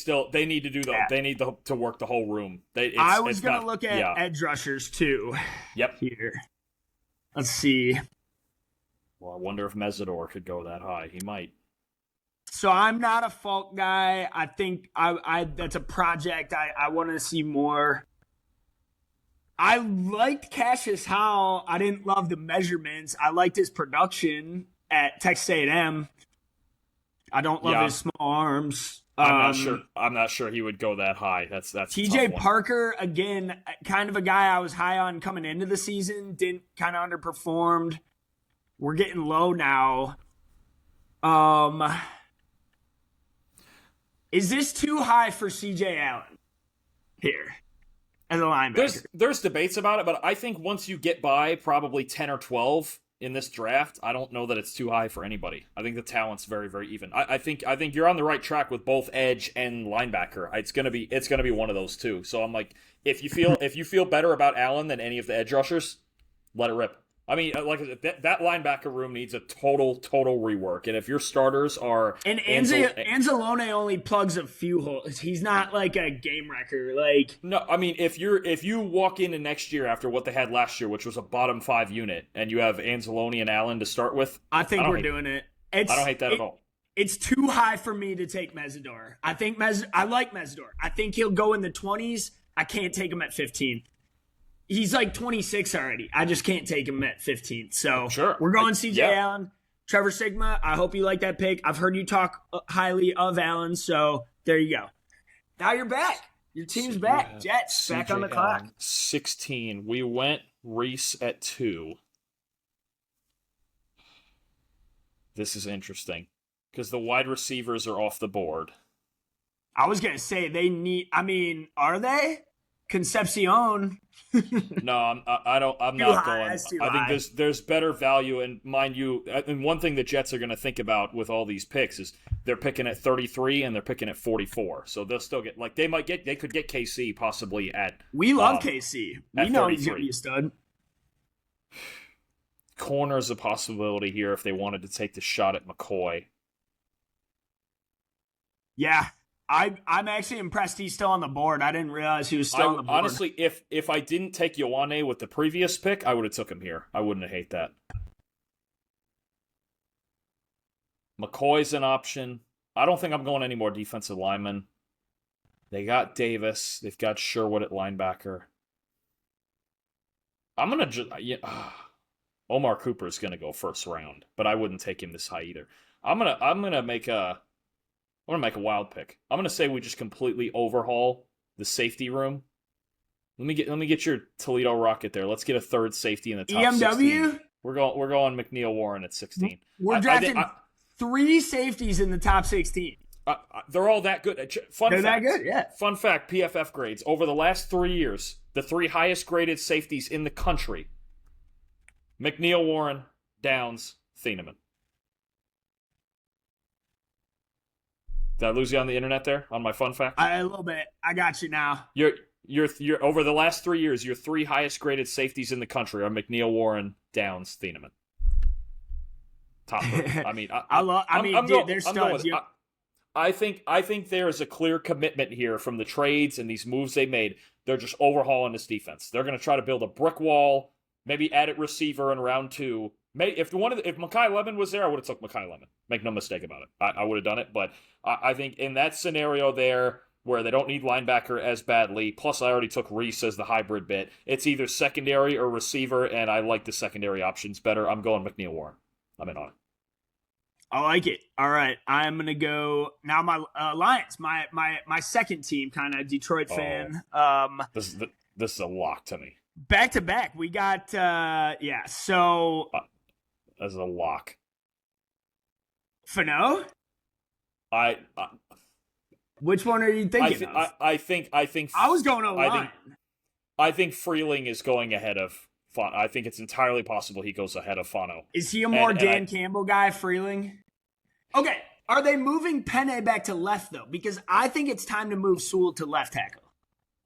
No, they need to do that. They need to work the whole room. I was going to look at edge rushers too. Yep. Here, let's see. Well, I wonder if Mesidor could go that high. He might. So I'm not a Falk guy. I think I that's a project. I want to see more. I liked Cassius Howell. I didn't love the measurements. I liked his production at Texas A&M. I don't love his small arms. I'm not sure he would go that high. That's TJ Parker, again, kind of a guy I was high on coming into the season. Didn't kind of underperformed. We're getting low now. Is this too high for CJ Allen here? As a linebacker. There's debates about it, but I think once you get by probably 10 or 12 in this draft, I don't know that it's too high for anybody. I think the talent's very, very even. I think you're on the right track with both edge and linebacker. It's gonna be one of those two. So I'm like, if you feel better about Allen than any of the edge rushers, let it rip. I mean, like that linebacker room needs a total rework. And if your starters are Anzalone only plugs a few holes. He's not like a game wrecker. Like no, I mean if you walk into next year after what they had last year, which was a bottom 5 unit, and you have Anzalone and Allen to start with, I think we're doing it. I don't hate that at all. It's too high for me to take Mesidor. I like Mesidor. I think he'll go in the 20s. I can't take him at 15. He's like 26 already. I just can't take him at 15. So sure. We're going CJ Allen, Trevor Sigma. I hope you like that pick. I've heard you talk highly of Allen, so there you go. Now you're back. Your team's back. Jets back on the clock. 16. We went Reese at 2. This is interesting because the wide receivers are off the board. I was going to say are they? Concepcion. No, I'm not going. I think there's better value, and mind you, and one thing the Jets are going to think about with all these picks is they're picking at 33 and they're picking at 44, so they'll still get they could get KC possibly at. We love KC. We know he's going to be a stud. Corner's a possibility here if they wanted to take the shot at McCoy. Yeah. I'm actually impressed he's still on the board. I didn't realize he was still on the board. Honestly, if I didn't take Ioane with the previous pick, I would have took him here. I wouldn't have hate that. McCoy's an option. I don't think I'm going any more defensive linemen. They got Davis. They've got Sherwood at linebacker. I'm going to Omar Cooper is going to go first round, but I wouldn't take him this high either. I'm going to make a wild pick. I'm going to say we just completely overhaul the safety room. Let me get your Toledo Rocket there. Let's get a third safety in the top EMW? 16. We're going McNeil Warren at 16. We're drafting 3 safeties in the top 16. They're all that good. They're that good, yeah. Fun fact, PFF grades. Over the last 3 years, the 3 highest graded safeties in the country, McNeil Warren, Downs, Thieneman. Did I lose you on the internet there on my fun fact? A little bit. I got you now. You're over the last 3 years, your 3 highest graded safeties in the country are McNeil, Warren, Downs, Thieneman. Top 3. I mean, they're studs. I think there is a clear commitment here from the trades and these moves they made. They're just overhauling this defense. They're going to try to build a brick wall, maybe add at receiver in round 2. If Mekhi Lemon was there, I would have took Mekhi Lemon. Make no mistake about it. I would have done it. But I think in that scenario there, where they don't need linebacker as badly, plus I already took Reese as the hybrid bit, it's either secondary or receiver, and I like the secondary options better. I'm going McNeil Warren. I'm in on it. I like it. All right, I'm gonna go now. My Lions, my second team, kind of Detroit fan. This is a lock to me. Back to back, we got So as a lock. Fano? Which one are you thinking of? I think I was going O-line. I think Freeling is going ahead of Fano. I think it's entirely possible he goes ahead of Fano. Is he a more Dan Campbell guy, Freeling? Okay, are they moving Penne back to left, though? Because I think it's time to move Sewell to left tackle.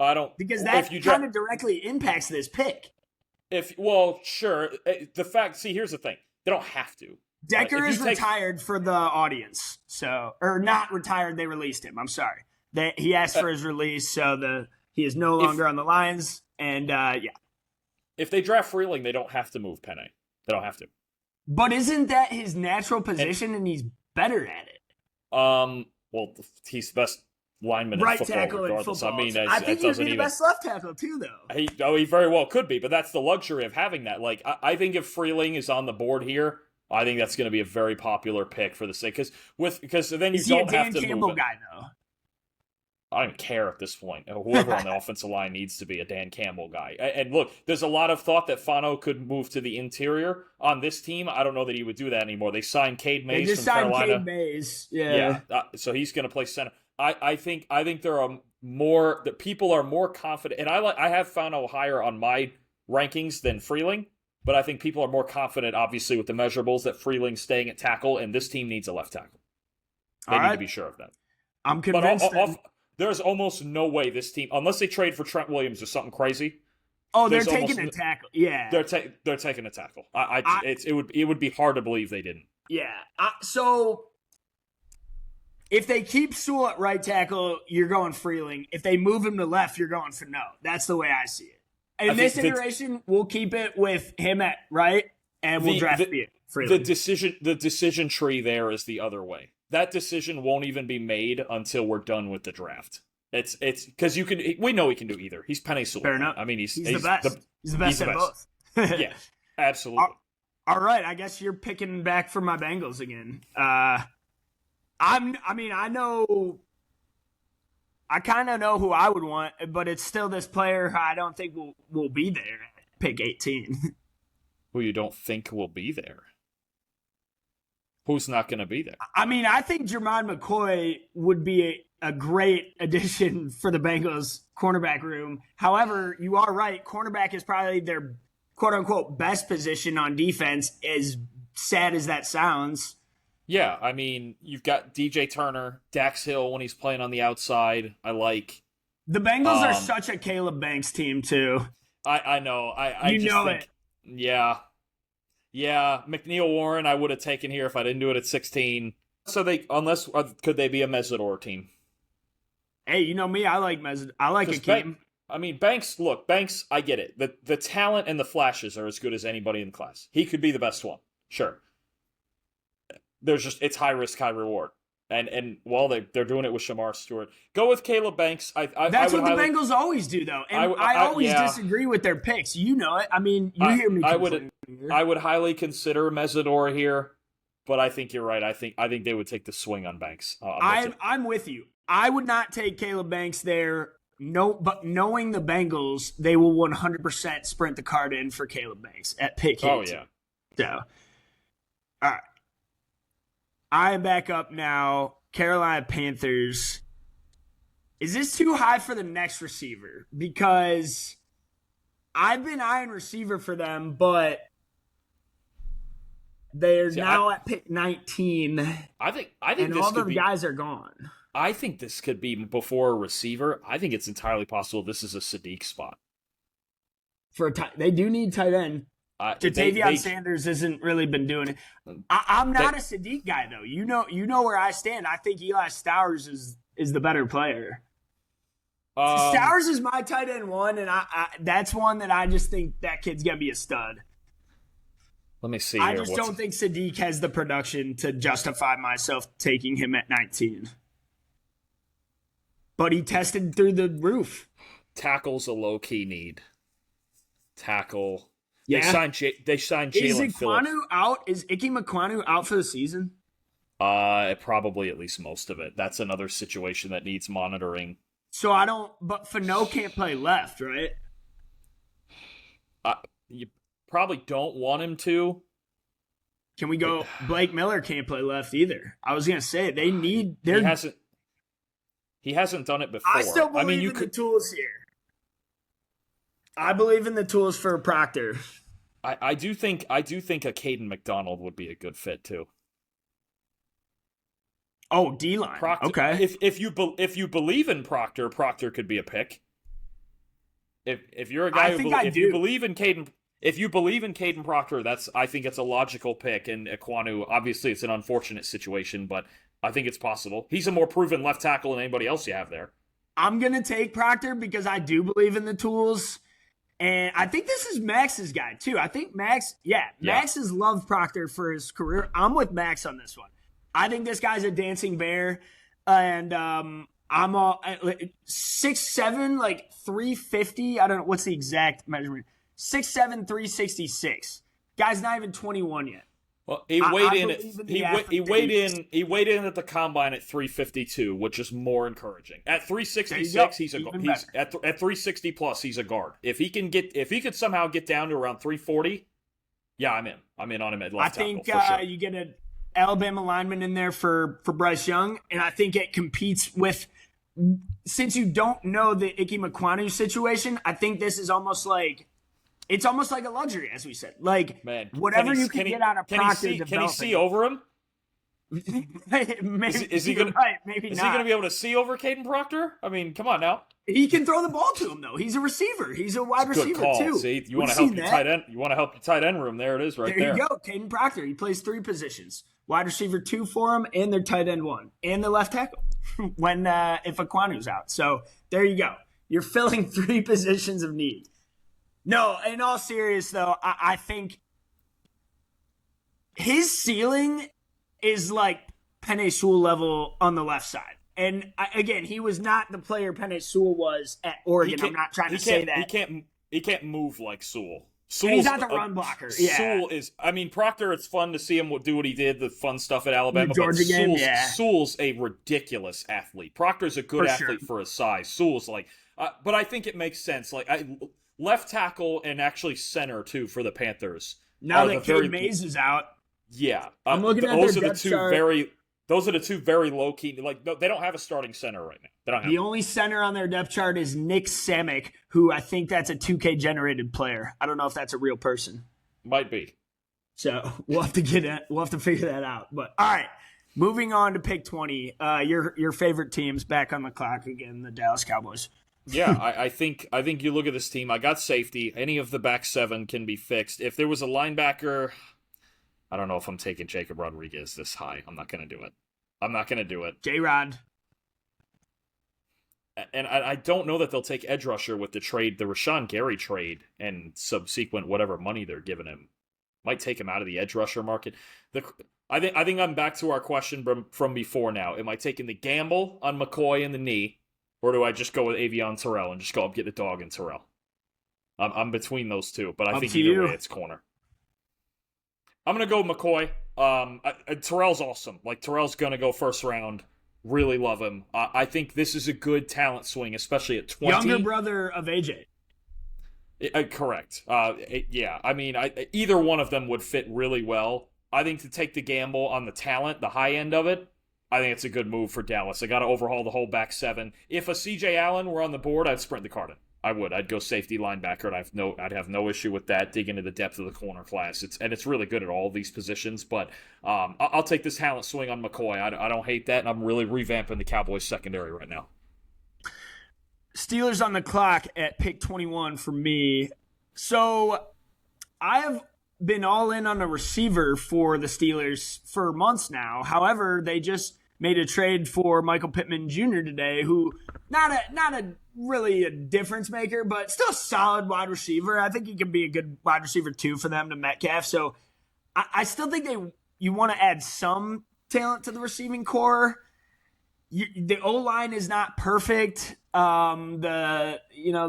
I don't... Because that kind of directly impacts this pick. Sure. Here's the thing. They don't have to. Decker is retired for the audience. Or not retired, they released him. I'm sorry. He asked for his release, so he is no longer on the Lions, and If they draft Freeling, they don't have to move Penne. They don't have to. But isn't that his natural position, and he's better at it? Well, he's the best lineman in football, regardless. I mean, I think he'd be the best left tackle, too, though. He very well could be, but that's the luxury of having that. Like, I think if Freeling is on the board here, I think that's going to be a very popular pick for the sake. Because then you don't have to move him. Is he a Dan Campbell guy, though? I don't care at this point. Whoever on the offensive line needs to be a Dan Campbell guy. And look, there's a lot of thought that Fano could move to the interior on this team. I don't know that he would do that anymore. They signed Cade Mays from Carolina. Cade Mays, yeah. So he's going to play center. I think there are more that people are more confident, and I have Fano higher on my rankings than Freeling. but I think people are more confident, obviously, with the measurables that Freeling's staying at tackle, and this team needs a left tackle. They need to be sure of that. I'm convinced. There's almost no way this team, unless they trade for Trent Williams or something crazy. Oh, they're taking a tackle. Yeah, they're taking a tackle. It would be hard to believe they didn't. Yeah. So if they keep Sewell at right tackle, you're going Freeling. If they move him to left, you're going Fano. That's the way I see it. In this iteration, we'll keep it with him at right, and we'll draft Freeling. The decision tree there is the other way. That decision won't even be made until we're done with the draft. It's because we know he can do either. He's Penei Sewell. Fair enough. I mean, he's the best. He's the best at both. Yeah, absolutely. All right, I guess you're picking back for my Bengals again. I kind of know who I would want, but it's still this player who I don't think will be there at pick 18. Who you don't think will be there? Who's not going to be there? I mean, I think Jermon McCoy would be a great addition for the Bengals cornerback room. However, you are right. Cornerback is probably their quote-unquote best position on defense, as sad as that sounds. Yeah, I mean, you've got DJ Turner, Dax Hill when he's playing on the outside. I like. The Bengals are such a Caleb Banks team, too. I know. I just think, yeah. Yeah, McNeil Warren I would have taken here if I didn't do it at 16. So could they be a Mesidor team? Hey, you know me, I like Akeem. I mean, Banks, I get it. The talent and the flashes are as good as anybody in the class. He could be the best one. Sure. It's high risk, high reward. And while they're doing it with Shamar Stewart, go with Caleb Banks. That's what the Bengals always do, though. And I always disagree with their picks. You know it. I mean, you hear me. I would highly consider Mesidor here, but I think you're right. I think they would take the swing on Banks. I'm with you. I would not take Caleb Banks there. No, but knowing the Bengals, they will 100% sprint the card in for Caleb Banks at pick 8. Oh yeah. So, all right. I am back up now. Carolina Panthers. Is this too high for the next receiver? Because I've been eyeing receiver for them, but they're at pick 19. I think and this all could the guys are gone. I think this could be before a receiver. I think it's entirely possible this is a Sadiq spot. They do need tight end. Jatavion Sanders hasn't really been doing it. I'm not a Sadiq guy, though. You know where I stand. I think Eli Stowers is the better player. Stowers is my tight end one, and I that's one that I just think that kid's going to be a stud. Let me see. I just don't think Sadiq has the production to justify myself taking him at 19. But he tested through the roof. Tackle's a low-key need. Tackle. Yeah. They signed Jalen Phillips. Is Ike Mekwonu out for the season? Probably at least most of it. That's another situation that needs monitoring. But Fano can't play left, right? You probably don't want him to. Can we go? Blake Miller can't play left either. I was going to say, they need. He hasn't done it before. I still believe in the tools here. I believe in the tools for Proctor. I do think a Caden McDonald would be a good fit too. Oh, D-line. Proctor, okay. If you believe in Proctor could be a pick. If you're a guy you believe in Caden Proctor, I think it's a logical pick. And Ekwonu, obviously, it's an unfortunate situation, but I think it's possible. He's a more proven left tackle than anybody else you have there. I'm gonna take Proctor because I do believe in the tools. And I think this is Max's guy, too. I think Max has loved Proctor for his career. I'm with Max on this one. I think this guy's a dancing bear. And I'm all 6'7", like 350. I don't know. What's the exact measurement? 6'7", 366. Guy's not even 21 yet. Well, he weighed in at the combine at 352, which is more encouraging. At 366, he's at 360 plus, he's a guard. If he could somehow get down to around 340, yeah, I'm in. I'm in on him at left tackle. I think you get an Alabama lineman in there for Bryce Young, and I think it competes with. Since you don't know the Ike Mekwonu situation, I think this is almost like It's almost like a luxury, as we said. Like, Man, whatever you can get out of Proctor developing. Can he see over him? Maybe, is he gonna? Right, maybe is not. he going to be able to see over Caden Proctor? I mean, come on now. He can throw the ball to him, though. He's a receiver. He's a wide receiver, call. too. See, you want to help your tight end. You want to help your tight end room. There it is, right there. There you go, Caden Proctor. He plays 3 positions: wide receiver 2 for him, and their tight end 1, and the left tackle when if Aquanu's out. So there you go. You're filling 3 positions of need. No, in all seriousness, though, I think his ceiling is like Penei Sewell level on the left side. And again, he was not the player Penei Sewell was at Oregon. I'm not trying to say that. He can't move like Sewell. He's not the run blocker. Yeah. Sewell is. I mean, Proctor. It's fun to see him do what he did, the fun stuff at Alabama. The Georgia game, yeah. Sewell's a ridiculous athlete. Proctor's a good athlete for his size. Sewell's like, but I think it makes sense. Like left tackle and actually center too for the Panthers. Now that Cade Mays is out, yeah, I'm looking at those are the two very. Those are the 2 very low key. Like they don't have a starting center right now. They don't have. The only center on their depth chart is Nick Samick, who I think that's a 2K generated player. I don't know if that's a real person. Might be. So we'll have to we'll have to figure that out. But all right, moving on to pick 20. Your favorite team's back on the clock again, the Dallas Cowboys. Yeah, I think you look at this team. I got safety. Any of the back 7 can be fixed. If there was a linebacker, I don't know if I'm taking Jacob Rodriguez this high. I'm not going to do it. J-Rod. And I don't know that they'll take edge rusher with the Rashawn Gary trade and subsequent whatever money they're giving him. Might take him out of the edge rusher market. I think I'm back to our question from before now. Am I taking the gamble on McCoy in the knee, or do I just go with Avion Terrell and just go up get the dog in Terrell? I'm between those 2, but I think either way it's corner. I'm going to go McCoy. Terrell's awesome. Like, Terrell's going to go first round. Really love him. I think this is a good talent swing, especially at 20. Younger brother of AJ. Correct. Yeah, I mean, either one of them would fit really well. I think to take the gamble on the talent, the high end of it, I think it's a good move for Dallas. I got to overhaul the whole back 7. If a C.J. Allen were on the board, I'd sprint the card in. I would. I'd go safety linebacker, and I'd have no issue with that. Dig into the depth of the corner class. It's really good at all these positions. But I'll take this talent swing on McCoy. I don't hate that, and I'm really revamping the Cowboys secondary right now. Steelers on the clock at pick 21 for me. So I have been all in on a receiver for the Steelers for months now. However, they just made a trade for Michael Pittman Jr. today, who not a really a difference maker, but still a solid wide receiver. I think he can be a good wide receiver too for them to Metcalf. So I still think you want to add some talent to the receiving core. The O-line is not perfect. The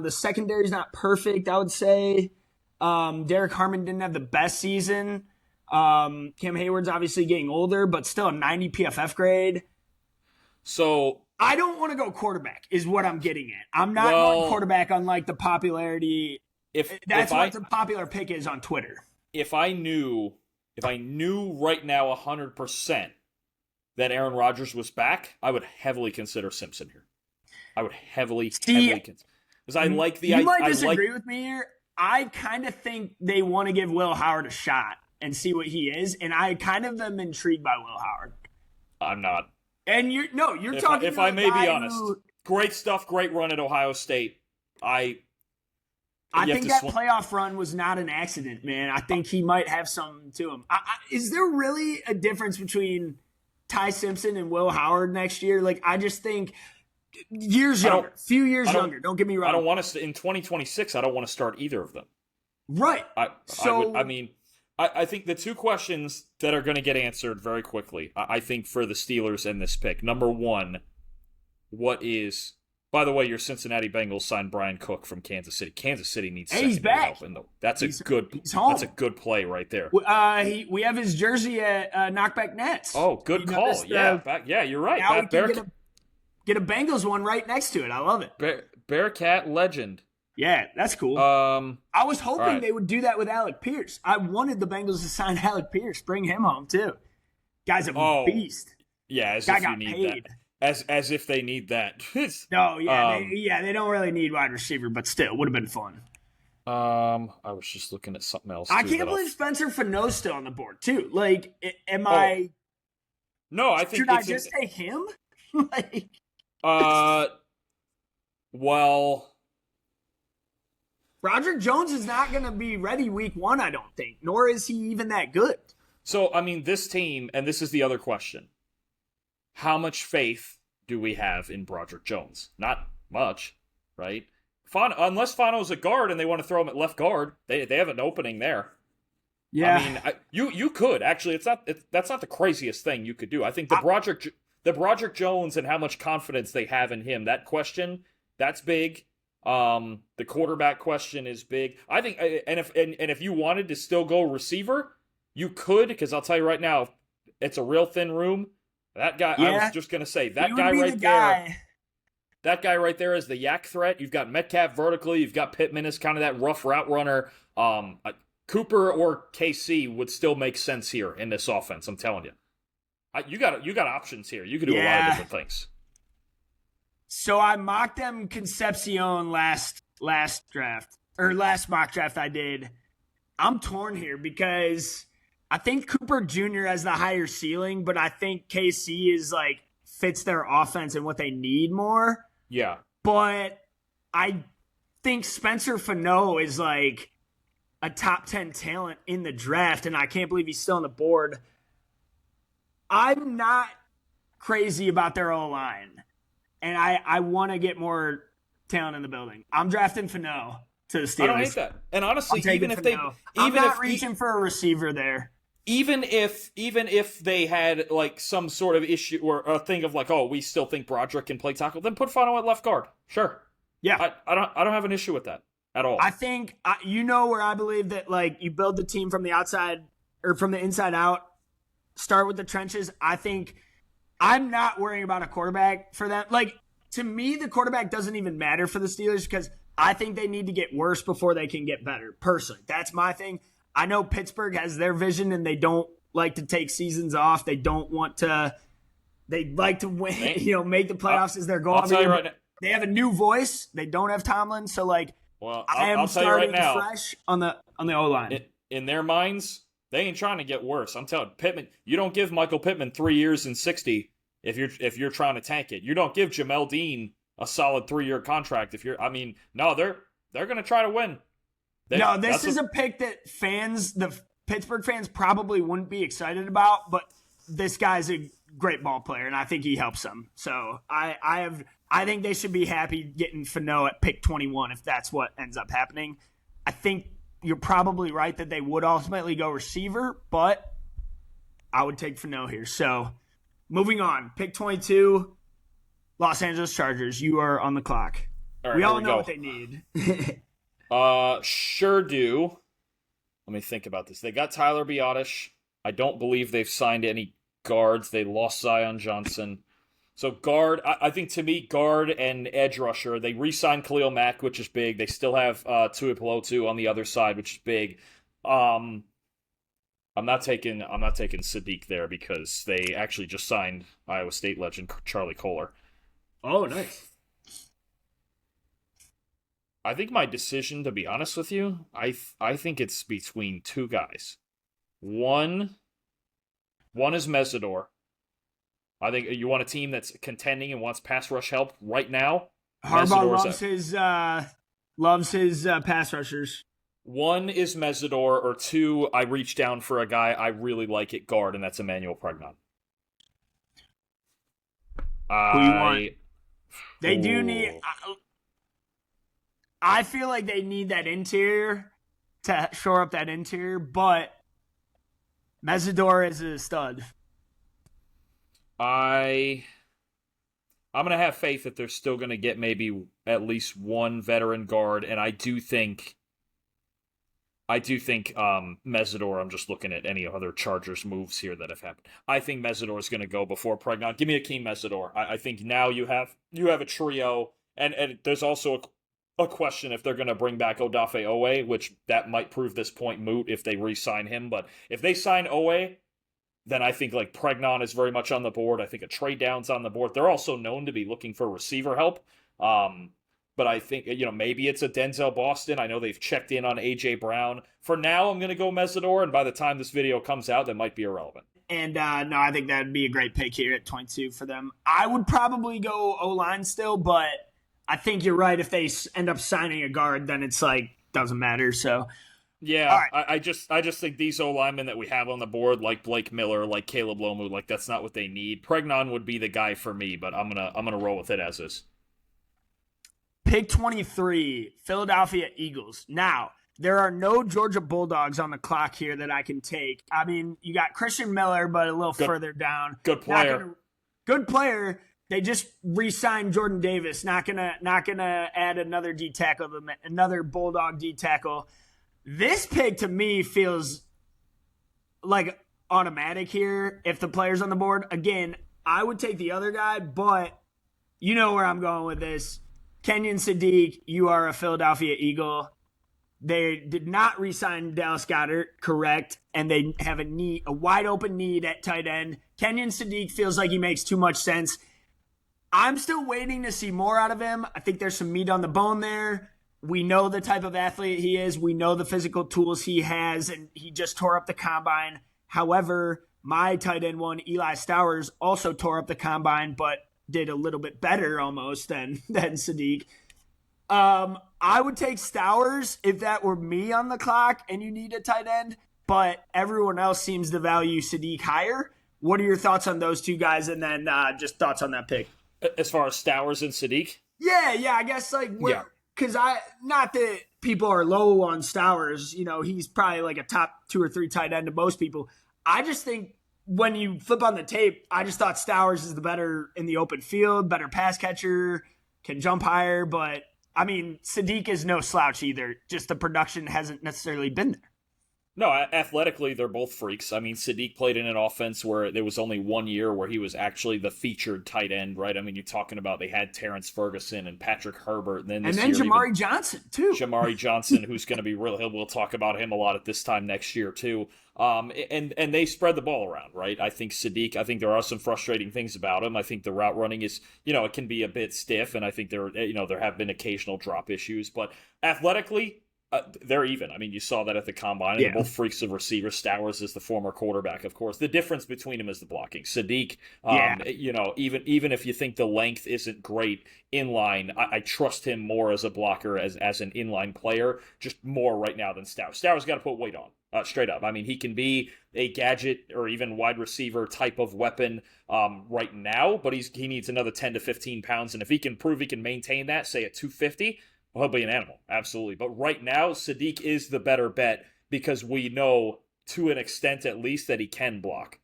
secondary is not perfect, I would say. Derek Harmon didn't have the best season. Cam Hayward's obviously getting older, but still a 90 PFF grade. So I don't want to go quarterback is what I'm getting at. I'm not going quarterback on like the popularity. That's what the popular pick is on Twitter. If I knew right now 100% that Aaron Rodgers was back, I would heavily consider Simpson here. I would heavily consider, because I like the. You might disagree with me here. I kind of think they want to give Will Howard a shot and see what he is, and I kind of am intrigued by Will Howard. I'm not. And you're talking. If I may be honest, great stuff, great run at Ohio State. I think that playoff run was not an accident, man. I think he might have something to him. Is there really a difference between Ty Simpson and Will Howard next year? Like, I just think few years younger. Don't get me wrong. I don't want to in 2026. I don't want to start either of them. Right. I think the 2 questions that are going to get answered very quickly, I think, for the Steelers in this pick. Number 1, by the way, your Cincinnati Bengals signed Brian Cook from Kansas City. Kansas City needs he's back. Help. That's a good play right there. We have his jersey at Knockback Nets. Oh, good call. Yeah, you're right. Now we can get a Bengals one right next to it. I love it. Bearcat legend. Yeah, that's cool. I was hoping they would do that with Alec Pierce. I wanted the Bengals to sign Alec Pierce, bring him home too. Guy's a beast. Yeah, as if you need that. As if they need that. No, yeah, they don't really need wide receiver, but still, would have been fun. I was just looking at something else. I Too, can't believe Spencer Fano's still on the board too. Like, I? No, I think should I just take him? Like, well, Roderick Jones is not going to be ready week 1, I don't think. Nor is he even that good. So, I mean, this team, and this is the other question. How much faith do we have in Broderick Jones? Not much, right? Unless Fano's a guard and they want to throw him at left guard, they have an opening there. Yeah. I mean, you could actually. That's not the craziest thing you could do. I think the Broderick Jones and how much confidence they have in him. That question, that's big. The quarterback question is big. I think, and if you wanted to still go receiver, you could, because I'll tell you right now, it's a real thin room. That guy, yeah. I was just gonna say that guy right there. That guy right there is the yak threat. You've got Metcalf vertically. You've got Pittman as kind of that rough route runner. Cooper or KC would still make sense here in this offense. I'm telling you, you got options here. You can do a lot of different things. So I mocked them Concepcion last draft, or last mock draft I did. I'm torn here because I think Cooper Jr. has the higher ceiling, but I think KC is like fits their offense and what they need more. Yeah. But I think Spencer Fano is like a top 10 talent in the draft, and I can't believe he's still on the board. I'm not crazy about their O-line, and I want to get more talent in the building. I'm drafting Fano to the Steelers. I don't hate that. And honestly, I'm not reaching for a receiver there. Even if they had like some sort of issue or a thing of like, oh, we still think Broderick can play tackle, then put Fano at left guard. Sure. Yeah. I don't have an issue with that at all. I think where I believe that like you build the team from the outside or from the inside out, start with the trenches. I think I'm not worrying about a quarterback for them. Like, to me, the quarterback doesn't even matter for the Steelers because I think they need to get worse before they can get better. Personally, that's my thing. I know Pittsburgh has their vision and they don't like to take seasons off. They don't want to. They like to win, make the playoffs as their goal. I'll tell you right now. They have a new voice. They don't have Tomlin, so like, I am starting fresh on the O-line. In their minds, they ain't trying to get worse. I'm telling you, Pittman. You don't give Michael Pittman 3 years and $60 if you're trying to tank it. You don't give Jamel Dean a solid 3-year contract if you're. I mean, no, they're going to try to win. This is a pick that the Pittsburgh fans probably wouldn't be excited about, but this guy's a great ball player, and I think he helps them. So I think they should be happy getting Fano at pick 21 if that's what ends up happening. I think you're probably right that they would ultimately go receiver, but I would take Fano here. So moving on, pick 22, Los Angeles Chargers. You are on the clock. All right, we all know what they need. Sure do. Let me think about this. They got Tyler Biotish. I don't believe they've signed any guards. They lost Zion Johnson. So guard, I think to me, guard and edge rusher. They re-signed Khalil Mack, which is big. They still have Tuipulotu on the other side, which is big. I'm not taking Sadiq there because they actually just signed Iowa State legend Charlie Kohler. Oh, nice. I think my decision, to be honest with you, I think it's between two guys. One is Mesidor. I think you want a team that's contending and wants pass rush help right now. Harbaugh loves his pass rushers. One is Mesidor, or two, I reach down for a guy I really like at guard, and that's Emmanuel Pregnon. Who you want? They do need. I feel like they need that interior to shore up that interior, but Mesidor is a stud. I'm going to have faith that they're still going to get maybe at least one veteran guard, and I do think Mesidor, I'm just looking at any other Chargers moves here that have happened. I think Mesidor is going to go before Pregnon. Give me Akeem Mesidor. I think now you have a trio, and there's also a question if they're going to bring back Odafe Owe, which that might prove this point moot if they re-sign him. But if they sign Owe, then I think like Pregnon is very much on the board. I think a trade down's on the board. They're also known to be looking for receiver help. but I think, maybe it's a Denzel Boston. I know they've checked in on A.J. Brown. For now, I'm going to go Mesidor, and by the time this video comes out, that might be irrelevant. And no, I think that would be a great pick here at 22 for them. I would probably go O-line still, but I think you're right. If they end up signing a guard, then it's like, doesn't matter. So, yeah, right. I just think these O-linemen that we have on the board, like Blake Miller, like Caleb Lomu, like that's not what they need. Pregnon would be the guy for me, but I'm gonna roll with it as is. Pick 23, Philadelphia Eagles. Now, there are no Georgia Bulldogs on the clock here that I can take. I mean, you got Christian Miller, but a little further down. Good player. Good player. They just re-signed Jordan Davis. Not gonna add another D tackle, another Bulldog D tackle. This pick to me feels like automatic here. If the player's on the board, again, I would take the other guy, but you know where I'm going with this. Kenyon Sadiq, you are a Philadelphia Eagle. They did not re-sign Dallas Goedert, correct, and they have a wide open need at tight end. Kenyon Sadiq feels like he makes too much sense. I'm still waiting to see more out of him. I think there's some meat on the bone there. We know the type of athlete he is. We know the physical tools he has, and he just tore up the combine. However, my tight end one, Eli Stowers, also tore up the combine, but did a little bit better almost than Sadiq. I would take Stowers if that were me on the clock and you need a tight end, but everyone else seems to value Sadiq higher. What are your thoughts on those two guys, and then just thoughts on that pick? As far as Stowers and Sadiq? Yeah, I guess because not that people are low on Stowers, he's probably like a top 2 or 3 tight end to most people. I just think when you flip on the tape, I just thought Stowers is the better in the open field, better pass catcher, can jump higher. But, I mean, Sadiq is no slouch either. Just the production hasn't necessarily been there. No, athletically, they're both freaks. I mean, Sadiq played in an offense where there was only 1 year where he was actually the featured tight end, right? I mean, you're talking about they had Terrence Ferguson and Patrick Herbert. And then Jamari Johnson, too. Jamari Johnson, who's going to be we'll talk about him a lot at this time next year, too. And they spread the ball around, right? I think Sadiq, there are some frustrating things about him. I think the route running is, it can be a bit stiff, and I think there have been occasional drop issues. But athletically, they're even. I mean, you saw that at the combine. Yeah. They're both freaks of receivers. Stowers is the former quarterback, of course. The difference between them is the blocking. Sadiq, even if you think the length isn't great inline, I trust him more as a blocker, as an inline player, just more right now than Stowers. Stowers got to put weight on, straight up. I mean, he can be a gadget or even wide receiver type of weapon right now, but he needs another 10 to 15 pounds, and if he can prove he can maintain that, say at 250, well, he'll be an animal, absolutely. But right now, Sadiq is the better bet because we know, to an extent at least, that he can block.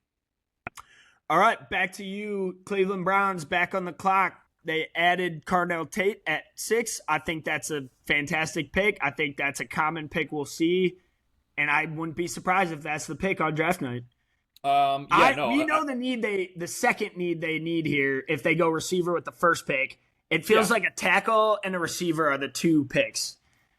All right, back to you. Cleveland Browns back on the clock. They added Cardell Tate at 6. I think that's a fantastic pick. I think that's a common pick we'll see, and I wouldn't be surprised if that's the pick on draft night. We know the second need they need here if they go receiver with the first pick. It feels like a tackle and a receiver are the 2 picks.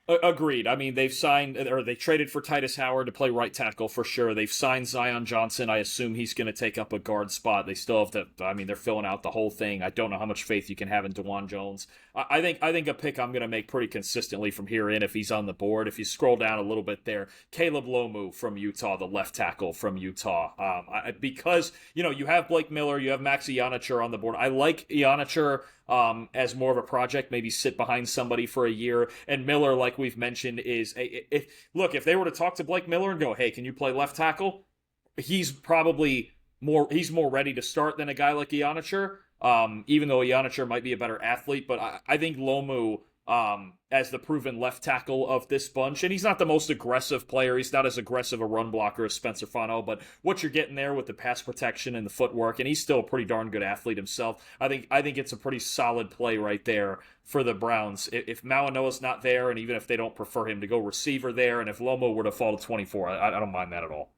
Agreed. I mean, they traded for Titus Howard to play right tackle for sure. They've signed Zion Johnson. I assume he's going to take up a guard spot. They still have they're filling out the whole thing. I don't know how much faith you can have in DeJuan Jones. I think a pick I'm going to make pretty consistently from here in if he's on the board. If you scroll down a little bit there, Caleb Lomu from Utah, the left tackle from Utah. Because, you have Blake Miller, you have Max Ionicher on the board. I like Ionicher as more of a project, maybe sit behind somebody for a year. And Miller, like we've mentioned, if they were to talk to Blake Miller and go, hey, can you play left tackle? He's probably more ready to start than a guy like Ionicher, even though Ionicher might be a better athlete. But I think Lomu, as the proven left tackle of this bunch, and he's not the most aggressive player. He's not as aggressive a run blocker as Spencer Fano, but what you're getting there with the pass protection and the footwork, and he's still a pretty darn good athlete himself. I think it's a pretty solid play right there for the Browns. If Mauanoa's not there, and even if they don't prefer him to go receiver there, and if Lomo were to fall to 24, I don't mind that at all.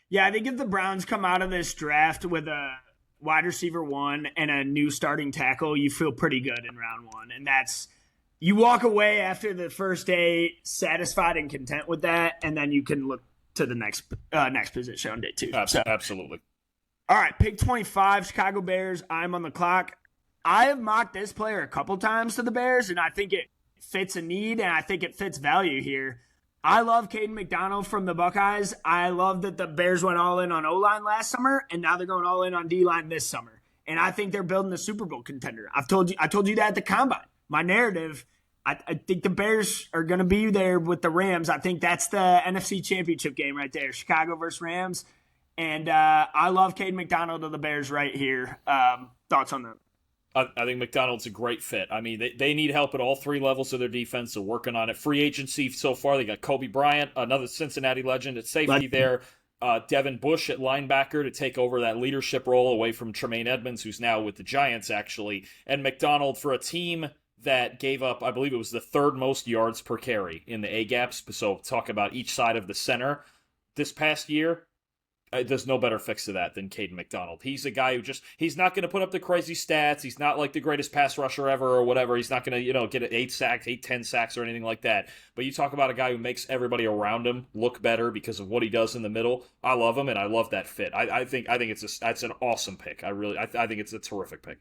Yeah, I think if the Browns come out of this draft with a wide receiver 1 and a new starting tackle, you feel pretty good in round 1, and that's. You walk away after the first day satisfied and content with that, and then you can look to the next position on day 2. Absolutely. All right, pick 25, Chicago Bears. I'm on the clock. I have mocked this player a couple times to the Bears, and I think it fits a need, and I think it fits value here. I love Caden McDonald from the Buckeyes. I love that the Bears went all in on O-line last summer, and now they're going all in on D-line this summer. And I think they're building a Super Bowl contender. I told you that at the Combine. My narrative, I think the Bears are going to be there with the Rams. I think that's the NFC Championship game right there, Chicago versus Rams. And I love Caden McDonald of the Bears right here. Thoughts on that? I think McDonald's a great fit. I mean, they need help at all three levels of their defense. They're working on it. Free agency so far, they got Kobe Bryant, another Cincinnati legend at safety there. Devin Bush at linebacker to take over that leadership role away from Tremaine Edmonds, who's now with the Giants, actually. And McDonald for a team that gave up, I believe it was the third most yards per carry in the A-gaps. So talk about each side of the center. This past year, there's no better fix to that than Caden McDonald. He's a guy who he's not going to put up the crazy stats. He's not like the greatest pass rusher ever or whatever. He's not going to, get 10 sacks or anything like that. But you talk about a guy who makes everybody around him look better because of what he does in the middle. I love him, and I love that fit. I think that's an awesome pick. I think it's a terrific pick.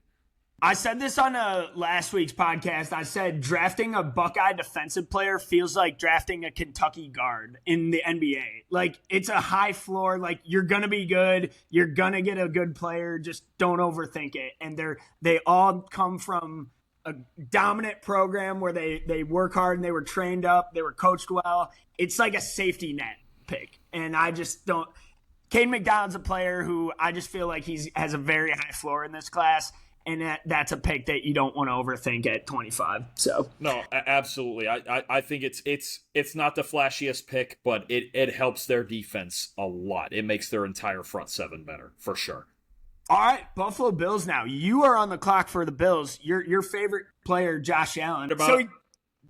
I said this on last week's podcast. I said drafting a Buckeye defensive player feels like drafting a Kentucky guard in the NBA. Like, it's a high floor. Like, you're going to be good. You're going to get a good player. Just don't overthink it. And they all come from a dominant program where they work hard and they were trained up. They were coached well. It's like a safety net pick. And I just don't – Caden McDonald's a player who I just feel like has a very high floor in this class. And that's a pick that you don't want to overthink at 25. So no, absolutely. I think it's not the flashiest pick, but it helps their defense a lot. It makes their entire front seven better for sure. All right, Buffalo Bills now. You are on the clock for the Bills. Your favorite player, Josh Allen. So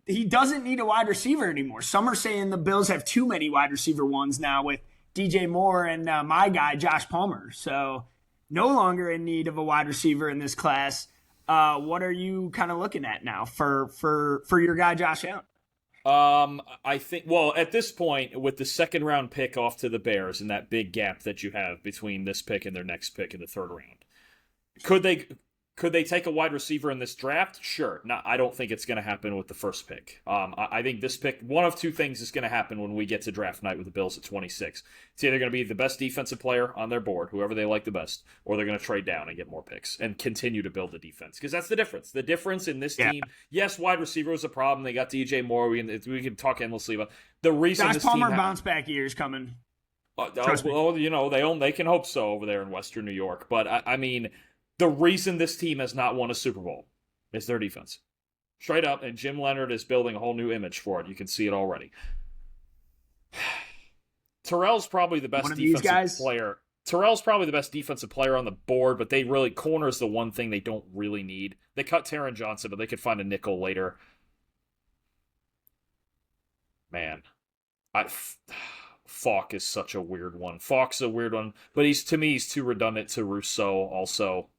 he doesn't need a wide receiver anymore. Some are saying the Bills have too many wide receiver ones now with DJ Moore and my guy, Josh Palmer. So no longer in need of a wide receiver in this class. What are you kind of looking at now for your guy, Josh Allen? I think, at this point, with the second round pick off to the Bears and that big gap that you have between this pick and their next pick in the third round, could they take a wide receiver in this draft? Sure. No, I don't think it's going to happen with the first pick. I think this pick, one of two things is going to happen when we get to draft night with the Bills at 26. It's either going to be the best defensive player on their board, whoever they like the best, or they're going to trade down and get more picks and continue to build the defense. Because that's the difference. The difference in this team, yes, wide receiver was a problem. They got DJ Moore. We can talk endlessly about the reason Josh this Palmer team bounce back years coming. They can hope so over there in Western New York. But I mean, the reason this team has not won a Super Bowl is their defense. Straight up, and Jim Leonard is building a whole new image for it. You can see it already. Terrell's probably the best defensive player. Terrell's probably the best defensive player on the board, but corner's the one thing they don't really need. They cut Taron Johnson, but they could find a nickel later. Man, Falk is such a weird one. Falk's a weird one, but he's too redundant to Rousseau also.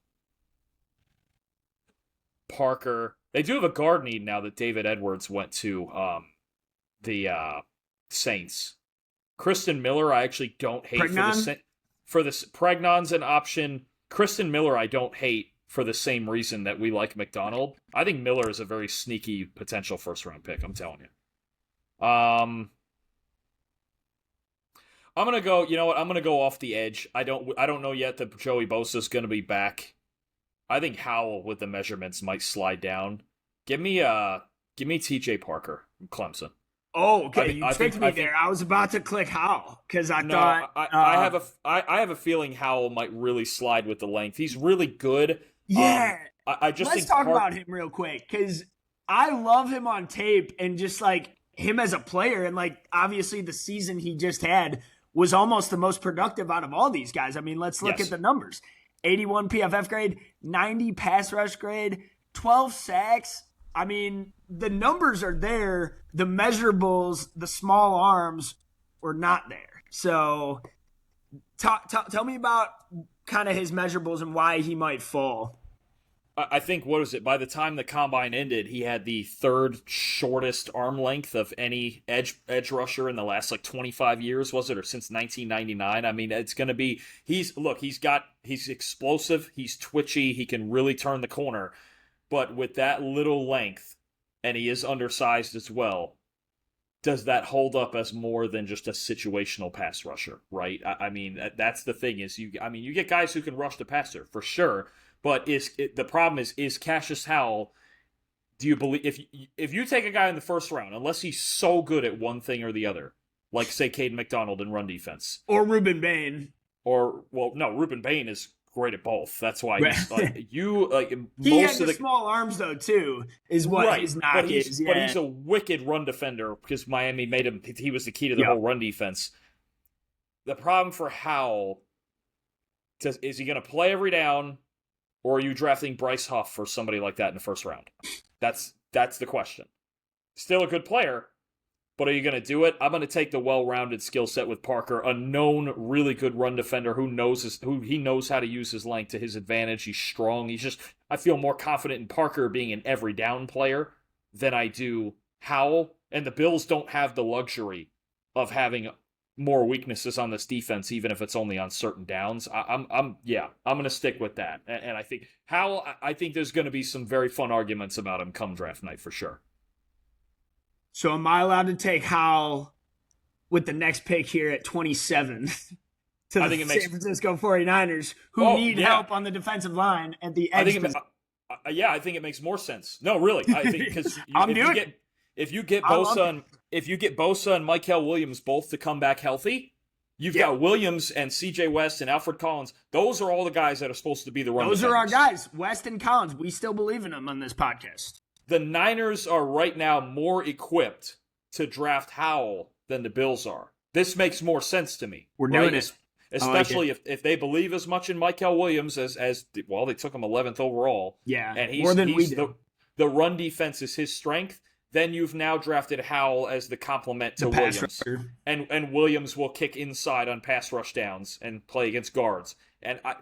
Parker. They do have a guard need now that David Edwards went to the Saints. Kristen Miller, I actually don't hate for this. Pregnon's an option. Kristen Miller, I don't hate for the same reason that we like McDonald. I think Miller is a very sneaky potential first-round pick, I'm telling you. I'm gonna go. You know what? I'm gonna go off the edge. I don't know yet that Joey Bosa's gonna be back. I think Howell with the measurements might slide down. Give me T.J. Parker from Clemson. Oh, okay. You tricked me there. I was about to click Howell because I thought I have a feeling Howell might really slide with the length. He's really good. Yeah. Let's talk about him real quick because I love him on tape and just like him as a player and like obviously the season he just had was almost the most productive out of all these guys. I mean, let's look at the numbers. 81 PFF grade, 90 pass rush grade, 12 sacks. I mean, the numbers are there. The measurables, the small arms were not there. So tell me about kind of his measurables and why he might fall. I think, what was it? By the time the combine ended, he had the third shortest arm length of any edge rusher in the last 25 years, was it, or since 1999? I mean, it's going to be. He's explosive, he's twitchy, he can really turn the corner, but with that little length, and he is undersized as well. Does that hold up as more than just a situational pass rusher, right? I mean, that's the thing is you get guys who can rush the passer for sure. But the problem is Cassius Howell, do you believe, if you take a guy in the first round, unless he's so good at one thing or the other, like, say, Caden McDonald in run defense. Or Ruben Bain. Ruben Bain is great at both. That's why he's he has the small arms, though, too, is what his knock is. Yeah. But he's a wicked run defender because Miami made him, he was the key to the whole run defense. The problem for Howell, is he going to play every down? Or are you drafting Bryce Huff or somebody like that in the first round? That's the question. Still a good player, but are you going to do it? I'm going to take the well-rounded skill set with Parker, a known really good run defender who knows how to use his length to his advantage. He's strong. I feel more confident in Parker being an every down player than I do Howell. And the Bills don't have the luxury of having more weaknesses on this defense, even if it's only on certain downs. I'm going to stick with that. And I think Howell, I think there's going to be some very fun arguments about him come draft night for sure. So am I allowed to take Howell with the next pick here at 27 to the San Francisco 49ers, who need help on the defensive line at the edge? I think it makes more sense. No, really. I think because if you get Bosa and Mykel Williams both to come back healthy, you've got Williams and C.J. West and Alfred Collins. Those are all the guys that are supposed to be the run defenders. Those are our guys, West and Collins. We still believe in them on this podcast. The Niners are right now more equipped to draft Howell than the Bills are. This makes more sense to me. We're doing it. Especially if they believe as much in Mykel Williams as they took him 11th overall. Yeah, and more than we do. The run defense is his strength. Then you've now drafted Howell as the complement to Williams. And Williams will kick inside on pass rush downs and play against guards. And I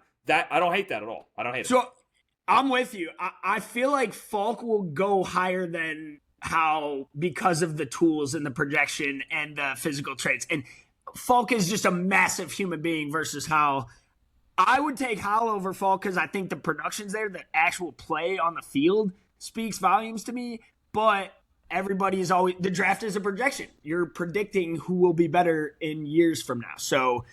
don't hate that at all. I don't hate it. So I'm with you. I feel like Falk will go higher than Howell because of the tools and the projection and the physical traits. And Falk is just a massive human being versus Howell. I would take Howell over Falk because I think the production's there. The actual play on the field speaks volumes to me. But the draft is a projection. You're predicting who will be better in years from now. So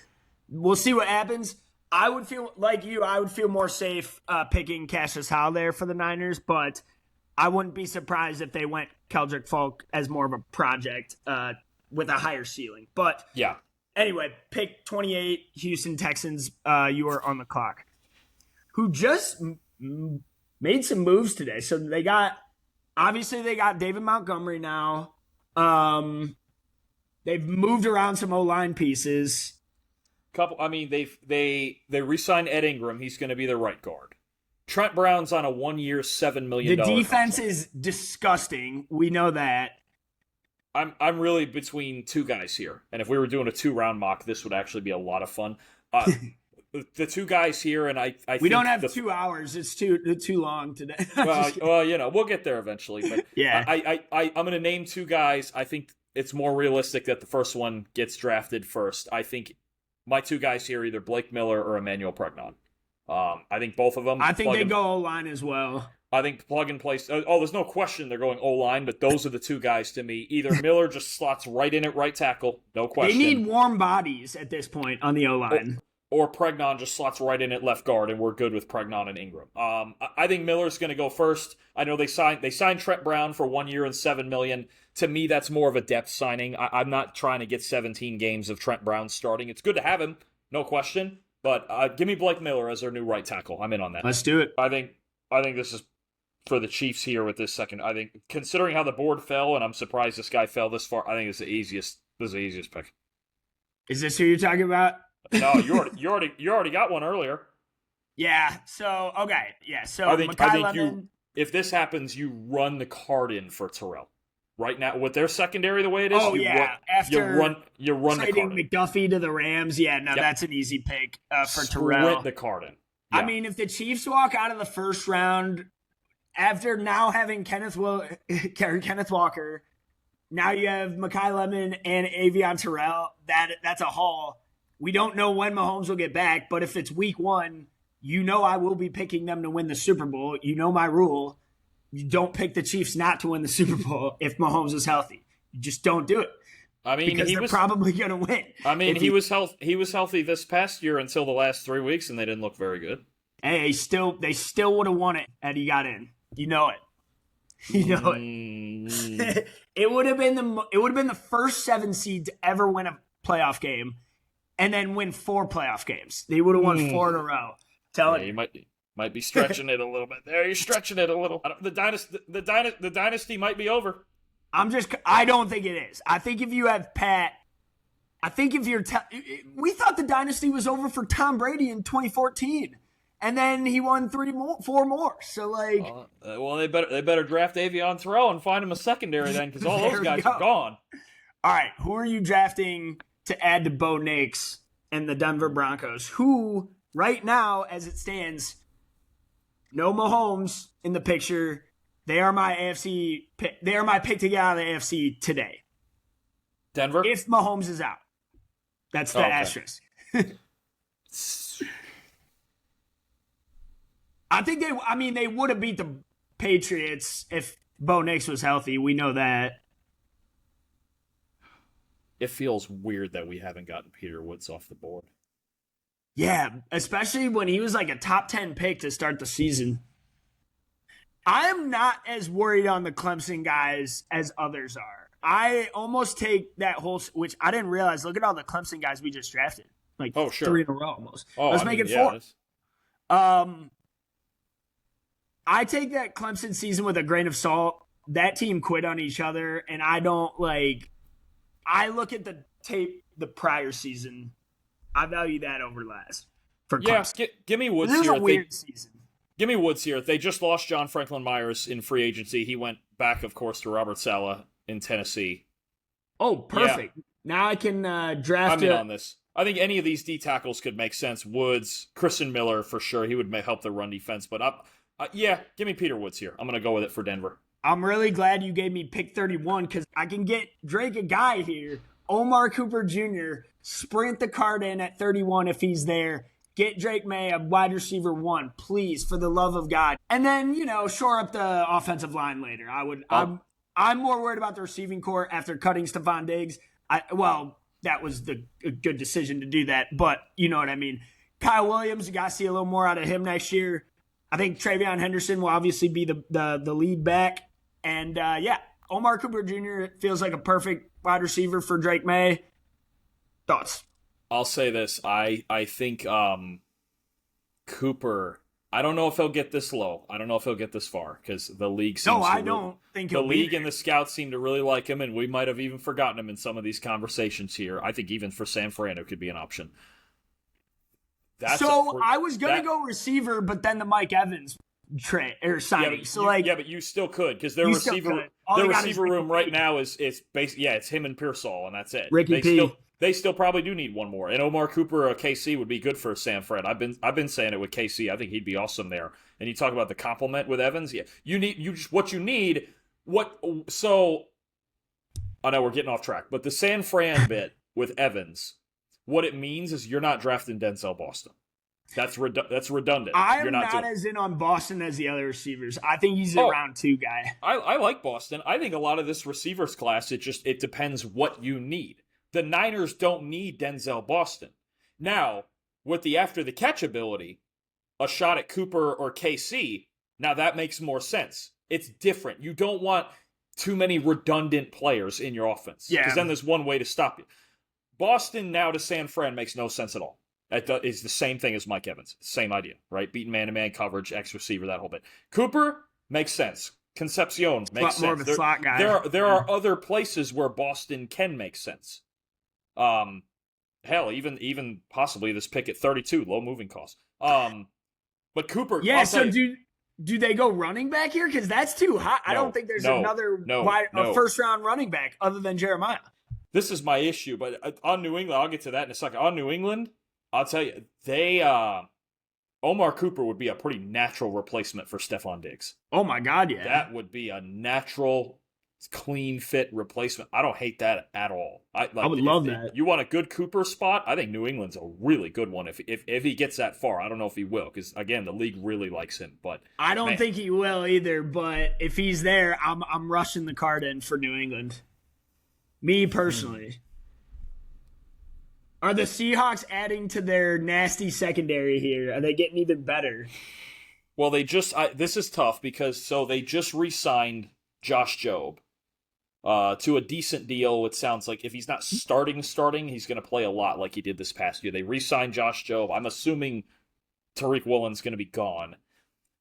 we'll see what happens. I would feel like you. I would feel more safe picking Cassius Howell there for the Niners, but I wouldn't be surprised if they went Keldrick Falk as more of a project with a higher ceiling. But anyway, pick 28, Houston Texans. You are on the clock. Who just made some moves today. So they got David Montgomery now. They've moved around some O-line pieces. They re-signed Ed Ingram. He's going to be their right guard. Trent Brown's on a 1-year, $7 million The defense is disgusting. We know that. I'm really between two guys here. And if we were doing a 2-round mock, this would actually be a lot of fun. The two guys here, and I think we don't have 2 hours. It's too long today. We'll get there eventually. But yeah, I'm going to name two guys. I think it's more realistic that the first one gets drafted first. I think my two guys here are either Blake Miller or Emmanuel Pregnon. I think both of them. I think they go O-line as well. I think plug and play. There's no question they're going O-line, but those are the two guys to me. Either Miller just slots right in at right tackle, no question. They need warm bodies at this point on the O-line. Or Pregnon just slots right in at left guard, and we're good with Pregnon and Ingram. I think Miller's going to go first. I know they signed Trent Brown for 1 year and $7 million. To me, that's more of a depth signing. I'm not trying to get 17 games of Trent Brown starting. It's good to have him, no question. But give me Blake Miller as their new right tackle. I'm in on that. Let's do it. I think this is for the Chiefs here with this second. I think considering how the board fell, and I'm surprised this guy fell this far, I think it's the easiest. This is the easiest pick. Is this who you're talking about? No, you already got one earlier. Yeah. So okay. Yeah. So I think if this happens, you run the card in for Terrell. Right now, with their secondary the way it is, you run trading the card in. McDuffie to the Rams. Yeah, no, that's an easy pick for Terrell. The card in. Yeah. I mean, if the Chiefs walk out of the first round after now having Kenneth Walker, now you have Mekhi Lemon and Avion Terrell. That's a haul. We don't know when Mahomes will get back, but if it's week 1, you know I will be picking them to win the Super Bowl. You know my rule. You don't pick the Chiefs not to win the Super Bowl if Mahomes is healthy. You just don't do it. I mean, because they're probably going to win. I mean, he was healthy this past year until the last 3 weeks, and they didn't look very good. Hey, they still would have won it had he got in. You know it. You know it. It would have been the first 7 seed to ever win a playoff game, and then win 4 playoff games. They would have won 4 in a row. You might be stretching it a little bit. There, you're stretching it a little. The dynasty might be over. I don't think it is. I think if you have Pat, I think if you're we thought the dynasty was over for Tom Brady in 2014. And then he won 4 more. So, like... well, they better draft Avion Terrell and find him a secondary then, because all those guys are gone. All right, who are you drafting to add to Bo Nix and the Denver Broncos? Who, right now, as it stands, no Mahomes in the picture. They are my AFC pick. They are my pick to get out of the AFC today. Denver? If Mahomes is out. That's the asterisk. I think they would have beat the Patriots if Bo Nix was healthy. We know that. It feels weird that we haven't gotten Peter Woods off the board. Yeah, especially when he was like a top 10 pick to start the season. I am not as worried on the Clemson guys as others are. I almost take that whole, which I didn't realize. Look at all the Clemson guys we just drafted. Like 3 in a row almost. Let's make it 4. I take that Clemson season with a grain of salt. That team quit on each other, and I look at the tape the prior season. I value that over last. For Clemson. Give me Woods here. This is a weird season. Give me Woods here. They just lost John Franklin Myers in free agency. He went back, of course, to Robert Saleh in Tennessee. Oh, perfect. Yeah. Now I can draft on this. I think any of these D tackles could make sense. Woods, Christian Miller, for sure. He would help the run defense, but give me Peter Woods here. I'm going to go with it for Denver. I'm really glad you gave me pick 31 because I can get Drake a guy here. Omar Cooper Jr., sprint the card in at 31 if he's there. Get Drake May a wide receiver 1, please, for the love of God. And then, shore up the offensive line later. I'm more worried about the receiving corps after cutting Stephon Diggs. That was a good decision to do that, but you know what I mean. Kyle Williams, you got to see a little more out of him next year. I think Travion Henderson will obviously be the lead back. And, Omar Cooper Jr. feels like a perfect wide receiver for Drake May. Thoughts? I'll say this. I think Cooper, I don't know if he'll get this low. I don't know if he'll get this far because the league seems don't think he'll the league and the scouts seem to really like him, and we might have even forgotten him in some of these conversations here. I think even for San Fran, it could be an option. I was going to go receiver, but then the Mike Evans signing. But you still could because their receiver room right now is basically it's him and Pearsall, and that's it. They still probably do need one more. And Omar Cooper or KC would be good for San Fran. I've been saying it with KC. I think he'd be awesome there. And you talk about the complement with Evans. Yeah, So I know we're getting off track, but the San Fran bit with Evans, what it means is you're not drafting Denzel Boston. That's redundant. I'm not as in on Boston as the other receivers. I think he's a round 2 guy. I like Boston. I think a lot of this receivers class, it depends what you need. The Niners don't need Denzel Boston. Now, with the after the catch ability, a shot at Cooper or KC, now that makes more sense. It's different. You don't want too many redundant players in your offense. Because then there's one way to stop you. Boston now to San Fran makes no sense at all. That is the same thing as Mike Evans. Same idea, right? Beating man-to-man coverage, X receiver, that whole bit. Cooper makes sense. Concepcion makes sense. More of a slot guy. There are other places where Boston can make sense. Hell, even possibly this pick at 32, low moving cost. But Cooper. Yeah. So do they go running back here? Because that's too high. I don't think there's another first round running back other than Jeremiah. This is my issue, but on New England, I'll get to that in a second. On New England, I'll tell you, Omar Cooper would be a pretty natural replacement for Stephon Diggs. Oh my God, yeah. That would be a natural, clean fit replacement. I don't hate that at all. I would love that. You want a good Cooper spot? I think New England's a really good one if he gets that far. I don't know if he will because, again, the league really likes him. But I don't think he will either, but if he's there, I'm rushing the card in for New England. Me personally. Are the Seahawks adding to their nasty secondary here? Are they getting even better? Well, this is tough because they just re-signed Josh Jobe to a decent deal. It sounds like if he's not starting, he's going to play a lot like he did this past year. They re-signed Josh Jobe. I'm assuming Tariq Woolen's going to be gone.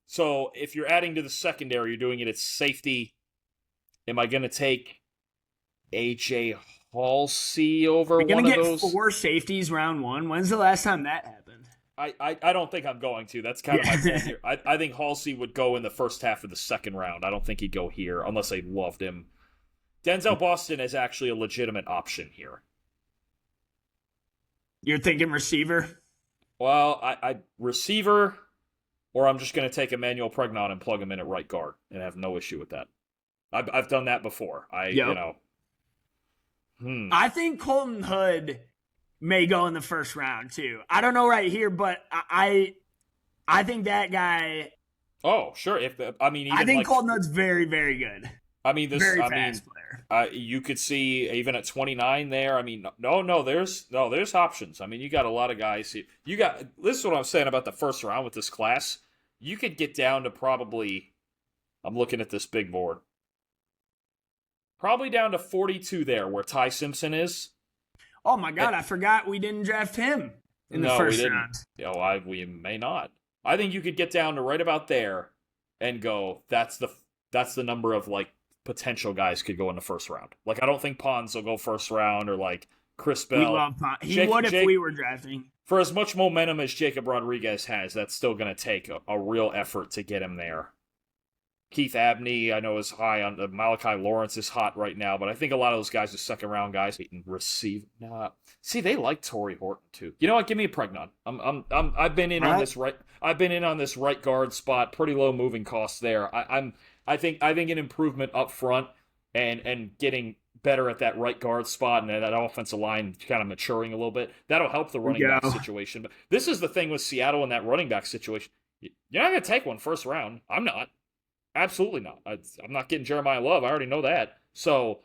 So if you're adding to the secondary, you're doing it at safety. Am I going to take A.J. Halsey over one of those? We're going to get 4 safeties round 1. When's the last time that happened? I don't think I'm going to. That's kind of my point here. I think Halsey would go in the first half of the second round. I don't think he'd go here unless they loved him. Denzel Boston is actually a legitimate option here. You're thinking receiver? Well, I receiver, or I'm just going to take Emmanuel Pregnon and plug him in at right guard and have no issue with that. I've done that before. I think Colton Hood may go in the first round too. I don't know right here, but I think that guy. Oh, sure. I think Colton Hood's very, very good. Very fast player. You could see even at 29 there. I mean, there's options. I mean, you got a lot of guys here. This is what I'm saying about the first round with this class. You could get down to probably. I'm looking at this big board. Probably down to 42 there, where Ty Simpson is. Oh my God! I forgot we didn't draft him in the first round. We may not. I think you could get down to right about there, and go. That's the number of like potential guys could go in the first round. Like I don't think Pons will go first round or like Chris Bell. We love Pons. He would if we were drafting. For as much momentum as Jacob Rodriguez has, that's still going to take a real effort to get him there. Keith Abney, I know, is high on Malachi Lawrence is hot right now, but I think a lot of those guys are second-round guys. See, they like Torrey Horton too. You know what? Give me a Pregnon. I've been in on this right. I've been in on this right guard spot. Pretty low moving costs there. I think an improvement up front and getting better at that right guard spot and that offensive line kind of maturing a little bit. That'll help the running back situation. But this is the thing with Seattle and that running back situation. You're not going to take one first round. I'm not. Absolutely not. I'm not getting Jeremiah Love. I already know that. So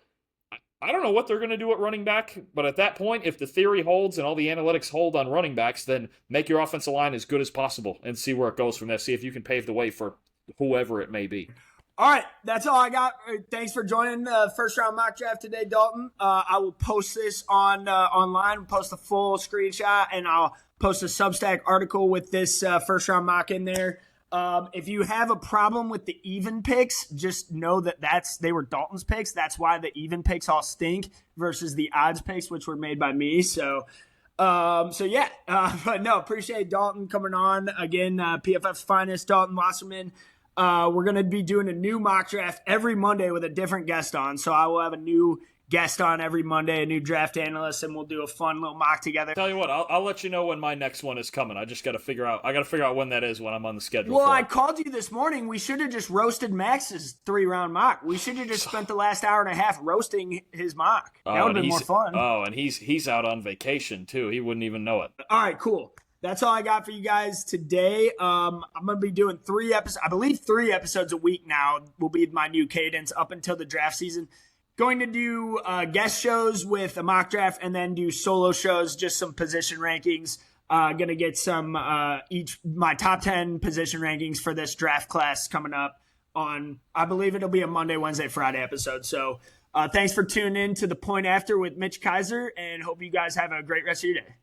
I don't know what they're going to do at running back, but at that point, if the theory holds and all the analytics hold on running backs, then make your offensive line as good as possible and see where it goes from there. See if you can pave the way for whoever it may be. All right, that's all I got. Thanks for joining the first round mock draft today, Dalton. I will post this online. We'll post the full screenshot, and I'll post a Substack article with this first round mock in there. If you have a problem with the even picks, just know that they were Dalton's picks. That's why the even picks all stink versus the odds picks, which were made by me. So yeah. But no, appreciate Dalton coming on again. PFF's finest, Dalton Wasserman. We're going to be doing a new mock draft every Monday with a different guest on. So I will have a new guest on every Monday, a new draft analyst, and we'll do a fun little mock together. Tell you what, I'll let you know when my next one is coming. I just got to figure out when that is when I'm on the schedule. Well, I called you this morning. We should have just roasted Max's 3-round mock. We should have just spent the last hour and a half roasting his mock. That would have been more fun. Oh, and he's out on vacation too. He wouldn't even know it. All right, cool. That's all I got for you guys today. I'm going to be doing 3 episodes. I believe 3 episodes a week now will be my new cadence up until the draft season. Going to do guest shows with a mock draft and then do solo shows, just some position rankings. Going to get some my top 10 position rankings for this draft class coming up on, I believe it'll be a Monday, Wednesday, Friday episode. So thanks for tuning in to The Point After with Mitch Kaiser, and hope you guys have a great rest of your day.